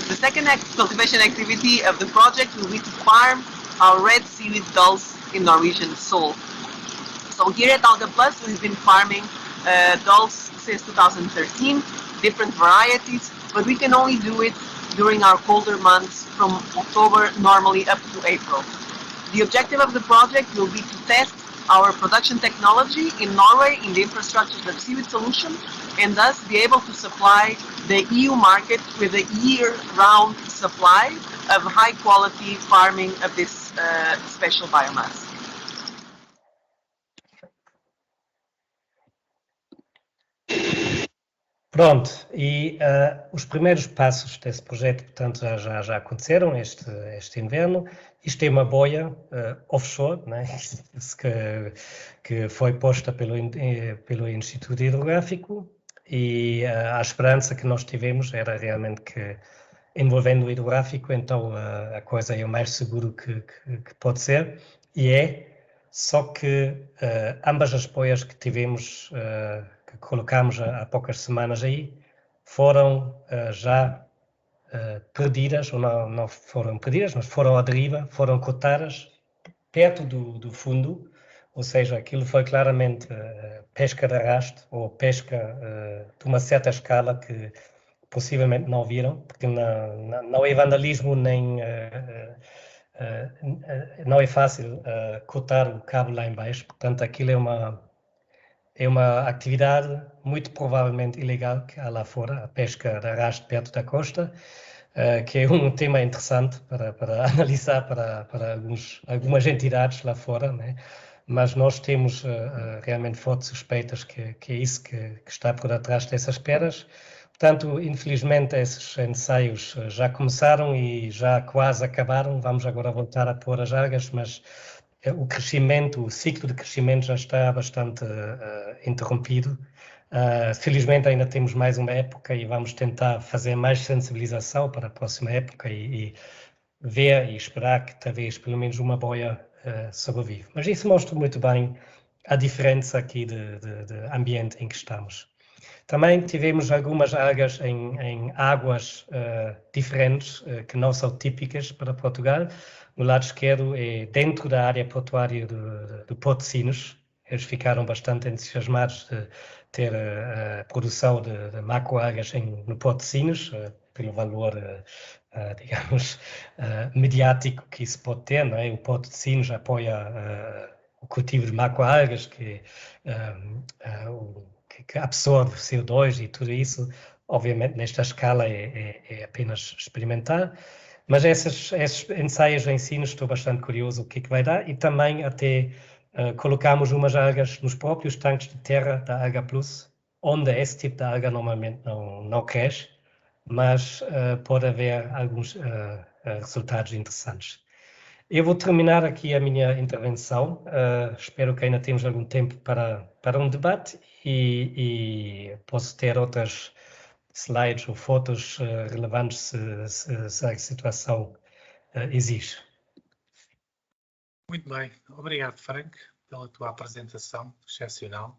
The second cultivation activity of the project will be to farm our red seaweed dulse in Norwegian sole. So here at Alga Plus, we've been farming dulse since 2013, different varieties, but we can only do it during our colder months from October normally up to April. The objective of the project will be to test our production technology in Norway in the infrastructure of Seaweed Solution, and thus be able to supply the EU market with a year-round supply of high-quality farming of this special biomass. Pronto, e os primeiros passos desse projeto, portanto, já aconteceram este inverno. Isto é uma boia offshore, né? que foi posta pelo Instituto Hidrográfico, e a esperança que nós tivemos era realmente que, envolvendo o hidrográfico, então a coisa é o mais seguro que pode ser, e só que ambas as boias que tivemos, que colocámos há poucas semanas aí, foram já perdidas, ou não foram perdidas, mas foram à deriva, foram cotadas perto do fundo, ou seja, aquilo foi claramente pesca de arrasto, ou pesca de uma certa escala que possivelmente não viram, porque não é vandalismo nem... não é fácil cotar o cabo lá embaixo, portanto aquilo é uma atividade muito provavelmente ilegal que há lá fora, a pesca de arrasto perto da costa, que é um tema interessante para analisar para algumas entidades lá fora, né? Mas nós temos realmente fortes suspeitas que é isso que está por detrás dessas pedras. Portanto, infelizmente, esses ensaios já começaram e já quase acabaram. Vamos agora voltar a pôr as algas, mas o crescimento, o ciclo de crescimento já está bastante interrompido. Felizmente ainda temos mais uma época e vamos tentar fazer mais sensibilização para a próxima época e ver e esperar que talvez pelo menos uma boia sobrevive. Mas isso mostra muito bem a diferença aqui de ambiente em que estamos. Também tivemos algumas algas em águas diferentes, que não são típicas para Portugal. No lado esquerdo é dentro da área portuária do Porto de Sines. Eles ficaram bastante entusiasmados de ter a produção de macroalgas no Porto de Sines, pelo valor, digamos, mediático que isso pode ter, não é? O Porto de Sines apoia o cultivo de macroalgas, que absorve CO2 e tudo isso. Obviamente, nesta escala é apenas experimentar, mas esses ensaios em si, estou bastante curioso o que vai dar, e também até colocamos umas algas nos próprios tanques de terra da Alga Plus, onde esse tipo de alga normalmente não cresce, mas pode haver alguns resultados interessantes. Eu vou terminar aqui a minha intervenção. Espero que ainda temos algum tempo para um debate e posso ter outras slides ou fotos relevantes se a situação exige. Muito bem. Obrigado, Frank, pela tua apresentação excepcional,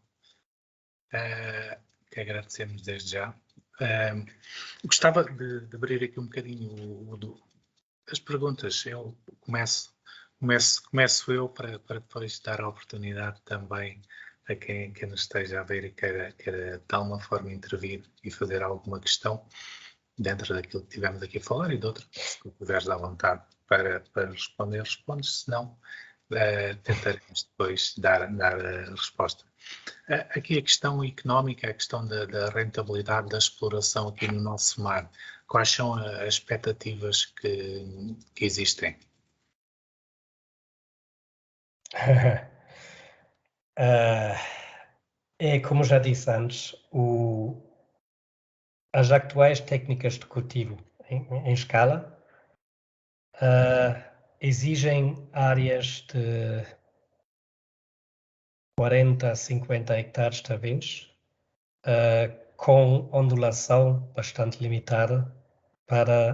que agradecemos desde já. Gostava de abrir aqui um bocadinho as perguntas. Eu começo eu para depois dar a oportunidade também a quem nos esteja a ver e queira de alguma forma intervir e fazer alguma questão dentro daquilo que tivemos aqui a falar, e de outro, se tiveres à vontade para responder, respondes, se não, tentaremos depois dar a resposta. Aqui a questão económica, a questão da rentabilidade da exploração aqui no nosso mar, quais são as expectativas que existem? É, como já disse antes, as atuais técnicas de cultivo em escala exigem áreas de 40 a 50 hectares talvez, com ondulação bastante limitada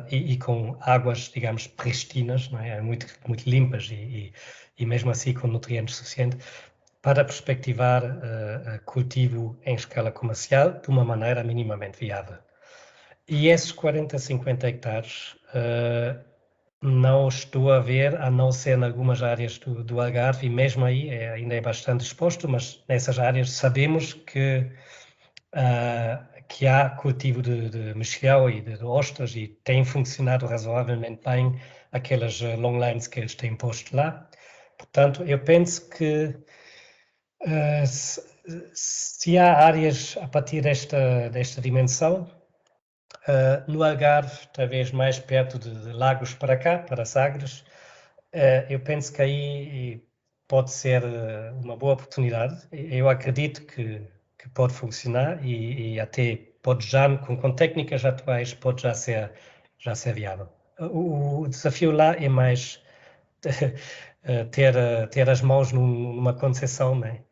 e com águas, digamos, pristinas, não é? Muito limpas e mesmo assim com nutrientes suficientes, para perspectivar cultivo em escala comercial de uma maneira minimamente viável. E esses 40 a 50 hectares não estou a ver, a não ser em algumas áreas do Algarve, e mesmo aí ainda é bastante exposto, mas nessas áreas sabemos que há cultivo de mexilhão e de ostras e tem funcionado razoavelmente bem aquelas long lines que eles têm posto lá. Portanto, eu penso que se há áreas a partir desta dimensão, no Algarve, talvez mais perto de Lagos para cá, para Sagres, eu penso que aí pode ser uma boa oportunidade. Eu acredito que pode funcionar e até pode já, com técnicas atuais, pode já ser viável. O desafio lá é mais ter as mãos numa concessão, né,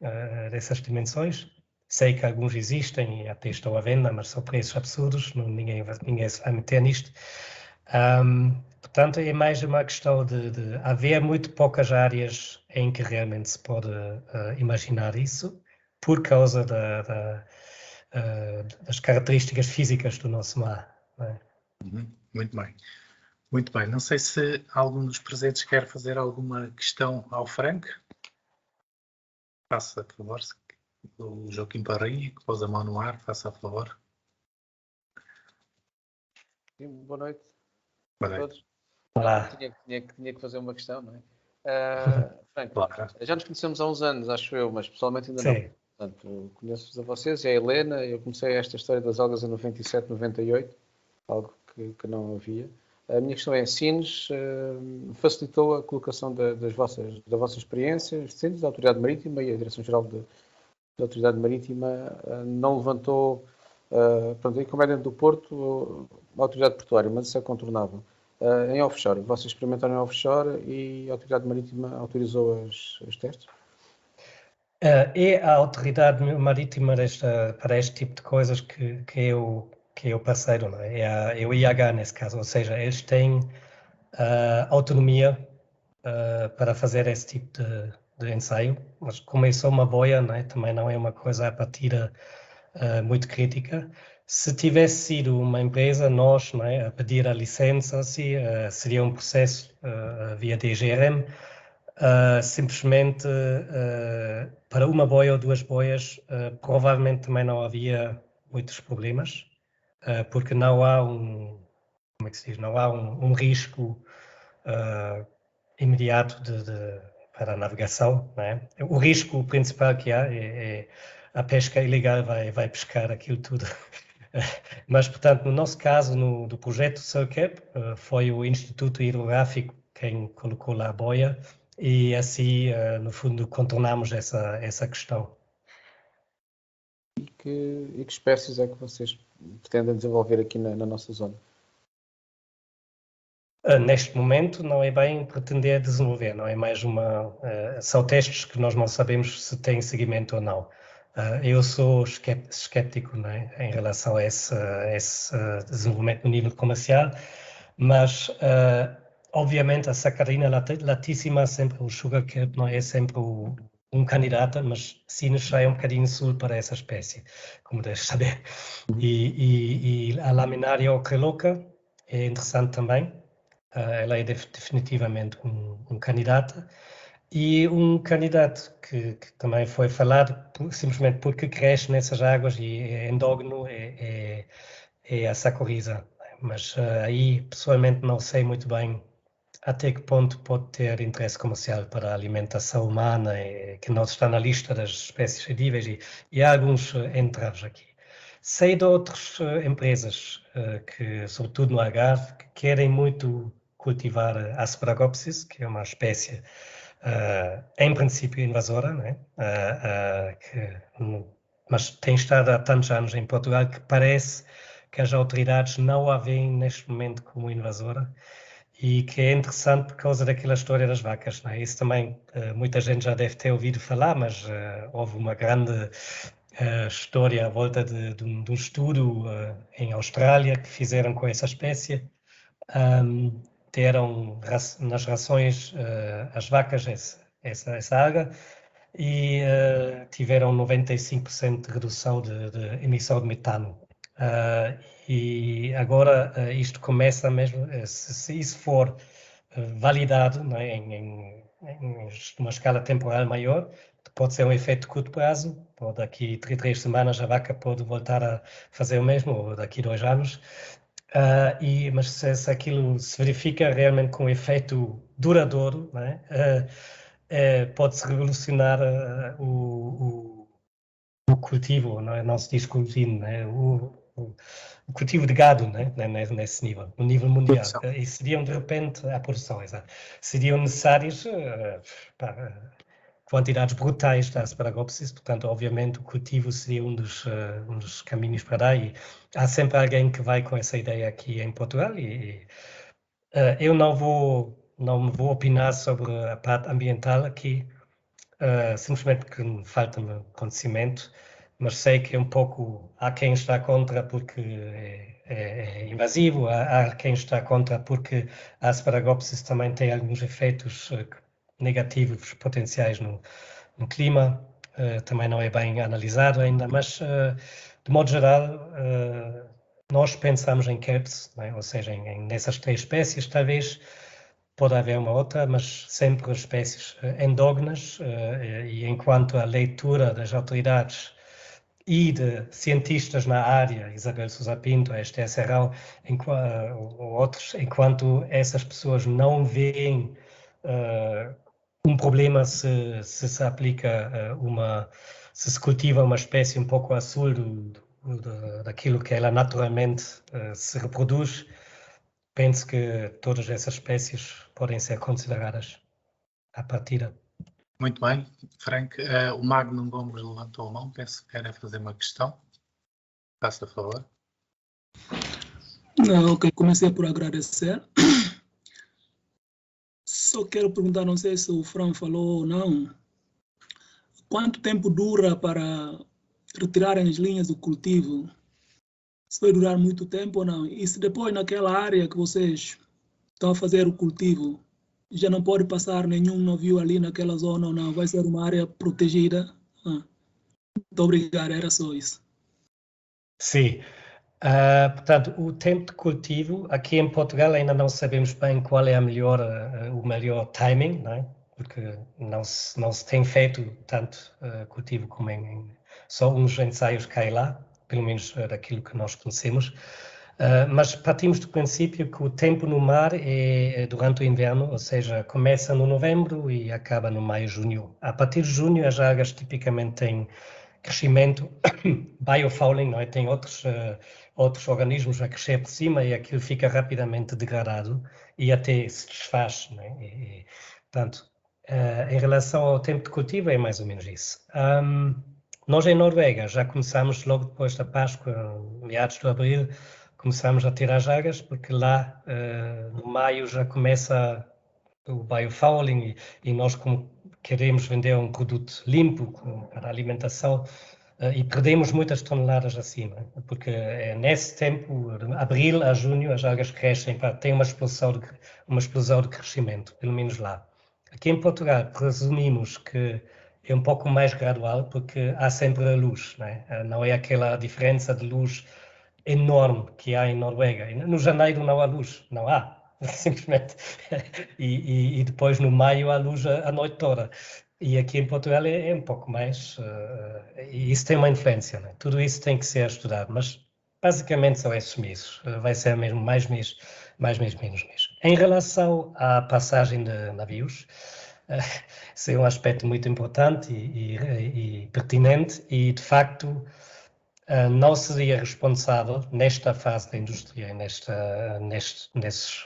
dessas dimensões. Sei que alguns existem e até estão à venda, mas são preços absurdos, ninguém se vai meter nisto. Portanto, é mais uma questão de haver muito poucas áreas em que realmente se pode imaginar isso, por causa das características físicas do nosso mar. Né? Muito bem. Muito bem. Não sei se algum dos presentes quer fazer alguma questão ao Frank. Faça, por favor. O Joaquim Parrinha, que pôs a mão no ar, faça a favor. Sim, boa noite. Boa a noite. todos. Olá. Tinha que fazer uma questão, não é? Frank, Claro. já nos conhecemos há uns anos, acho eu, mas pessoalmente ainda Sim. não. Portanto, conheço-vos a vocês e a Helena. Eu comecei esta história das algas em 97, 98, algo que não havia. A minha questão é: Sines facilitou a colocação da vossa experiência. Sines, a Autoridade Marítima e a Direção-Geral da Autoridade Marítima não levantou, pronto, e como é dentro do Porto, a Autoridade Portuária, mas isso é contornável. Em offshore, vocês experimentaram em offshore e a Autoridade Marítima autorizou os testes? É a Autoridade Marítima para este tipo de coisas que é o parceiro, não é? É o IH nesse caso, ou seja, eles têm autonomia para fazer esse tipo de ensaio, mas como é só uma boia, não é? Também não é uma coisa a partida muito crítica. Se tivesse sido uma empresa, nós, não é, a pedir a licença, assim, seria um processo via DGRM. Simplesmente para uma boia ou duas boias provavelmente também não havia muitos problemas, porque não há como é que se diz, não há um risco imediato para a navegação, não é? O risco principal que há é a pesca ilegal vai pescar aquilo tudo. Mas, portanto, no nosso caso, do projeto SOCAP, foi o Instituto Hidrográfico quem colocou lá a boia e assim, no fundo, contornamos essa questão. E que espécies é que vocês pretendem desenvolver aqui na nossa zona? Neste momento não é bem pretender desenvolver, não é mais são testes que nós não sabemos se têm seguimento ou não. Eu sou escéptico, não é, em relação a esse desenvolvimento no nível comercial, mas obviamente a sacarina latíssima, sempre o sugar kelp, não é sempre um candidato, mas Sines já é um bocadinho sul para essa espécie, como deves saber. E a laminária ocreloca é interessante também. Ela é definitivamente um candidato, e um candidato que também foi falado simplesmente porque cresce nessas águas e é endógeno é a sacoriza. Mas aí pessoalmente não sei muito bem até que ponto pode ter interesse comercial para a alimentação humana, que não está na lista das espécies cedíveis, e há alguns entraves aqui. Sei de outras empresas que, sobretudo no Algarve, que querem muito cultivar Aspergopsis, que é uma espécie em princípio invasora, né? Mas tem estado há tantos anos em Portugal que parece que as autoridades não a veem neste momento como invasora, e que é interessante por causa daquela história das vacas, né? Isso também muita gente já deve ter ouvido falar, mas houve uma grande história à volta de um estudo em Austrália que fizeram com essa espécie. Deram nas rações as vacas essa alga e tiveram 95% de redução de emissão de metano. E agora isto começa mesmo, se isso for validado, né, em uma escala temporal maior, pode ser um efeito de curto prazo, ou daqui 3 semanas a vaca pode voltar a fazer o mesmo, ou daqui 2 anos. Mas se aquilo se verifica realmente com um efeito duradouro, né, pode-se revolucionar o cultivo, não se diz cultivo, né, o cultivo de gado, né, nesse nível, no nível mundial. E seriam, de repente, a produção, exato. Seriam necessários quantidades brutais de Asparagopsis, portanto, obviamente, o cultivo seria um dos caminhos para dar, e há sempre alguém que vai com essa ideia aqui em Portugal, e eu não me vou opinar sobre a parte ambiental aqui, simplesmente que falta-me conhecimento, mas sei que um pouco há quem está contra porque é invasivo, há quem está contra porque a Asparagopsis também tem alguns efeitos negativos potenciais no clima, também não é bem analisado ainda, mas de modo geral nós pensamos em kelps, né? Ou seja, nessas 3 espécies, talvez pode haver uma outra, mas sempre espécies endógenas, e enquanto a leitura das autoridades e de cientistas na área, Isabel Sousa Pinto, Esther Serrão, ou outros, enquanto essas pessoas não veem um problema se aplica se se cultiva uma espécie um pouco a sul daquilo que ela naturalmente se reproduz, penso que todas essas espécies podem ser consideradas à partida. Muito bem, Frank. O Magnum Gomes levantou a mão, penso que quer fazer uma questão. Faça a favor. Ok, comecei por agradecer. Só quero perguntar, não sei se o Fran falou ou não, quanto tempo dura para retirarem as linhas do cultivo? Se vai durar muito tempo ou não? E se depois naquela área que vocês estão a fazer o cultivo, já não pode passar nenhum navio ali naquela zona ou não? Vai ser uma área protegida? Muito obrigado, era só isso. Sim. Portanto, o tempo de cultivo, aqui em Portugal ainda não sabemos bem qual é o melhor timing, não é? Porque não se tem feito tanto cultivo como só uns ensaios caem lá, pelo menos daquilo que nós conhecemos. Mas partimos do princípio que o tempo no mar é durante o inverno, ou seja, começa no novembro e acaba no maio, junho. A partir de junho, as algas tipicamente têm crescimento, biofouling, não é? Tem outros organismos a crescer por cima e aquilo fica rapidamente degradado e até se desfaz, não é? Portanto, em relação ao tempo de cultivo é mais ou menos isso. Nós em Noruega já começamos logo depois da Páscoa, meados de abril, começamos a ter as algas, porque lá no maio já começa o biofouling e nós, como queremos vender um produto limpo para a alimentação, e perdemos muitas toneladas acima, porque nesse tempo, de abril a junho, as algas crescem, tem uma explosão de crescimento, pelo menos lá. Aqui em Portugal presumimos que é um pouco mais gradual, porque há sempre a luz, não é aquela diferença de luz enorme que há em Noruega. No janeiro não há luz, não há, simplesmente. E depois no maio há luz a noite toda. E aqui em Portugal é um pouco mais, e isso tem uma influência, né? Tudo isso tem que ser estudado, mas basicamente são esses meses. Vai ser mesmo mais mês, menos mês. Em relação à passagem de navios, esse é um aspecto muito importante e pertinente, e de facto não seria responsável nesta fase da indústria, nesses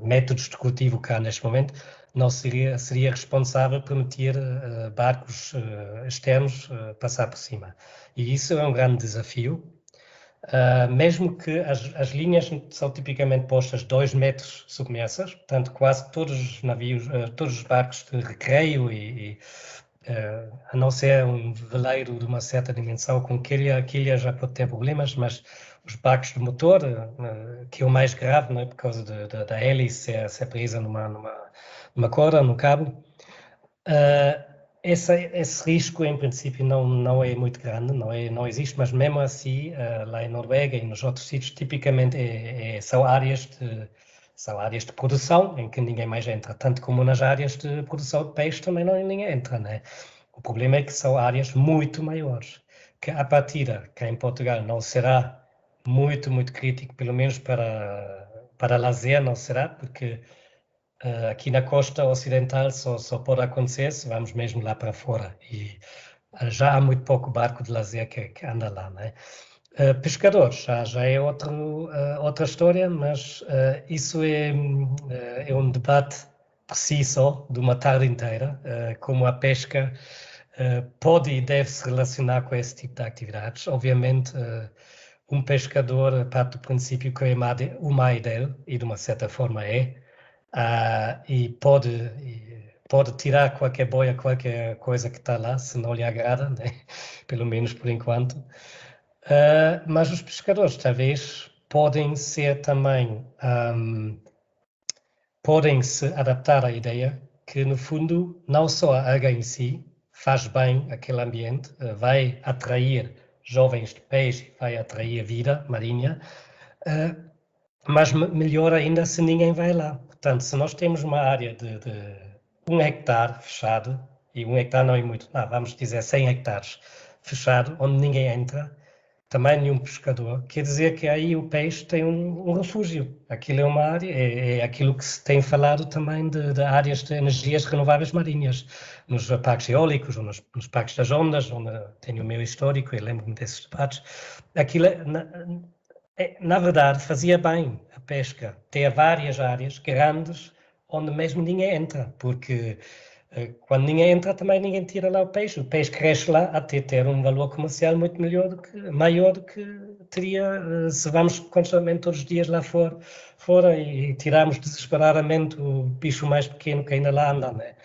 métodos de cultivo que há neste momento, não seria responsável por permitir barcos externos passar por cima. E isso é um grande desafio. Mesmo que as linhas são tipicamente postas 2 metros submersas, portanto quase todos os navios, todos os barcos de recreio a não ser um veleiro de uma certa dimensão com quilha já pode ter problemas, mas os barcos de motor, que é o mais grave, né, por causa da hélice ser presa numa corda, num cabo, esse risco, em princípio, não é muito grande, não existe, mas mesmo assim, lá em Noruega e nos outros sítios, tipicamente são áreas de produção em que ninguém mais entra, tanto como nas áreas de produção de peixe também ninguém entra, né? O problema é que são áreas muito maiores, que a partida, cá em Portugal, não será muito crítico, pelo menos para lazer não será, porque aqui na costa ocidental só pode acontecer se vamos mesmo lá para fora, e já há muito pouco barco de lazer que anda lá, né? Pescadores já é outra história, mas isso é um debate por si só, de uma tarde inteira, como a pesca pode e deve se relacionar com esse tipo de atividades. Obviamente, um pescador parte do princípio que o mar dele, e de uma certa forma e pode tirar qualquer boia, qualquer coisa que está lá, se não lhe agrada, né? Pelo menos por enquanto. Mas os pescadores talvez podem ser também, podem se adaptar à ideia que, no fundo, não só a alga em si faz bem aquele ambiente, vai atrair jovens de peixe, vai atrair vida marinha, mas melhor ainda se ninguém vai lá. Portanto, se nós temos uma área de 1 hectare fechado, e 1 hectare não é muito, vamos dizer 100 hectares fechado, onde ninguém entra, também nenhum pescador, quer dizer que aí o peixe tem um refúgio. Aquilo é uma área, é aquilo que se tem falado também de áreas de energias renováveis marinhas, nos parques eólicos, ou nos parques das ondas, onde tenho o meu histórico e lembro-me desses debates. Aquilo, na verdade, fazia bem a pesca ter várias áreas grandes onde mesmo ninguém entra, porque quando ninguém entra também ninguém tira lá o peixe cresce lá até ter um valor comercial muito maior do que teria se vamos constantemente todos os dias lá fora e tirarmos desesperadamente o bicho mais pequeno que ainda lá anda, né?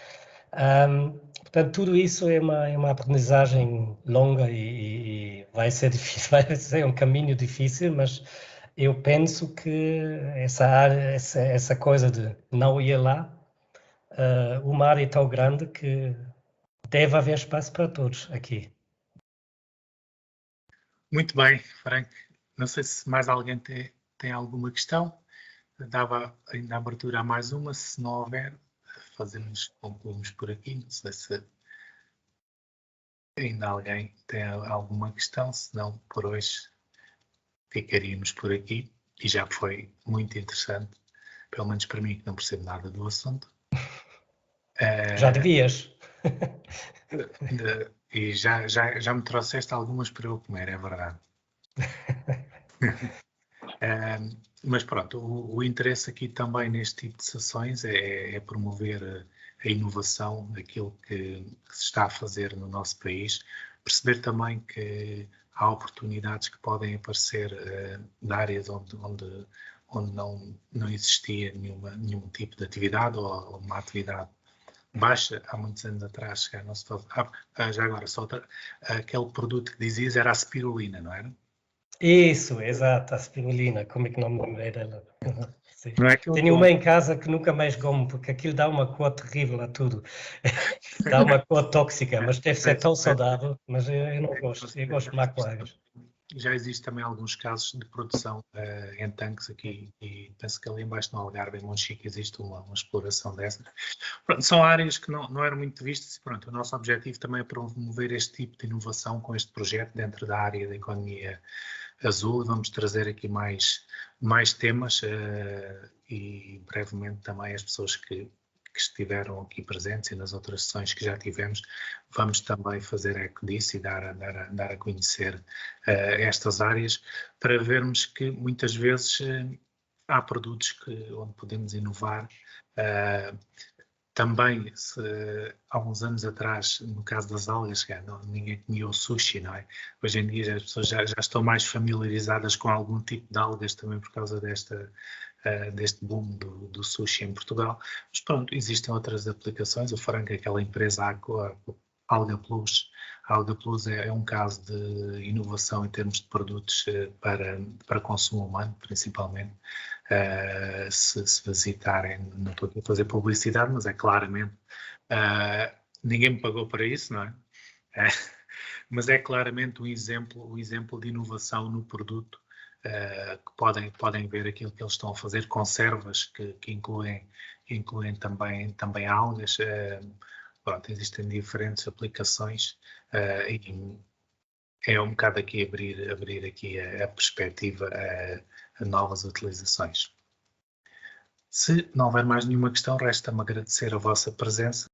Portanto, tudo isso é uma aprendizagem longa e vai ser difícil, vai ser um caminho difícil, mas eu penso que essa coisa de não ir lá, o mar é tão grande que deve haver espaço para todos aqui. Muito bem, Frank. Não sei se mais alguém tem alguma questão. Dava ainda abertura a mais uma, se não houver, concluímos por aqui. Não sei se ainda alguém tem alguma questão, se não, por hoje ficaríamos por aqui. E já foi muito interessante, pelo menos para mim que não percebo nada do assunto. Já devias. E já me trouxeste algumas para eu comer, é verdade. Mas pronto, o interesse aqui também neste tipo de sessões é promover a inovação, aquilo que se está a fazer no nosso país, perceber também que há oportunidades que podem aparecer de áreas onde não existia nenhum tipo de atividade ou uma atividade baixa. Há muitos anos atrás, já agora, aquele produto que dizias era a spirulina, não era? Isso, exato, a spirulina, como é que não me lembrei dela? Não é Tenho uma em casa que nunca mais como, porque aquilo dá uma cor terrível a tudo. Dá uma cor tóxica, mas deve ser tão saudável, mas eu não gosto, eu gosto de macroalgas. Já existe também alguns casos de produção em tanques aqui, e penso que ali embaixo no Algarve, em Monchique, existe uma exploração dessas. Pronto, são áreas que não eram muito vistas. Pronto, o nosso objetivo também é promover este tipo de inovação com este projeto dentro da área da economia azul. Vamos trazer aqui mais temas e brevemente também as pessoas que estiveram aqui presentes e nas outras sessões que já tivemos, vamos também fazer eco disso e dar a conhecer estas áreas, para vermos que muitas vezes há produtos onde podemos inovar Também, há uns anos atrás, no caso das algas, ninguém comia o sushi, não é? Hoje em dia as pessoas já estão mais familiarizadas com algum tipo de algas também por causa deste boom do sushi em Portugal. Mas pronto, existem outras aplicações. O Franco, aquela empresa Alga Plus. A Alga Plus é um caso de inovação em termos de produtos para consumo humano, principalmente. Se visitarem, não estou aqui a fazer publicidade, mas é claramente, ninguém me pagou para isso, não é? Mas é claramente um exemplo de inovação no produto, que podem ver aquilo que eles estão a fazer, conservas que incluem também algas. Pronto, existem diferentes aplicações, e é um bocado aqui abrir aqui a perspectiva a novas utilizações. Se não houver mais nenhuma questão, resta-me agradecer a vossa presença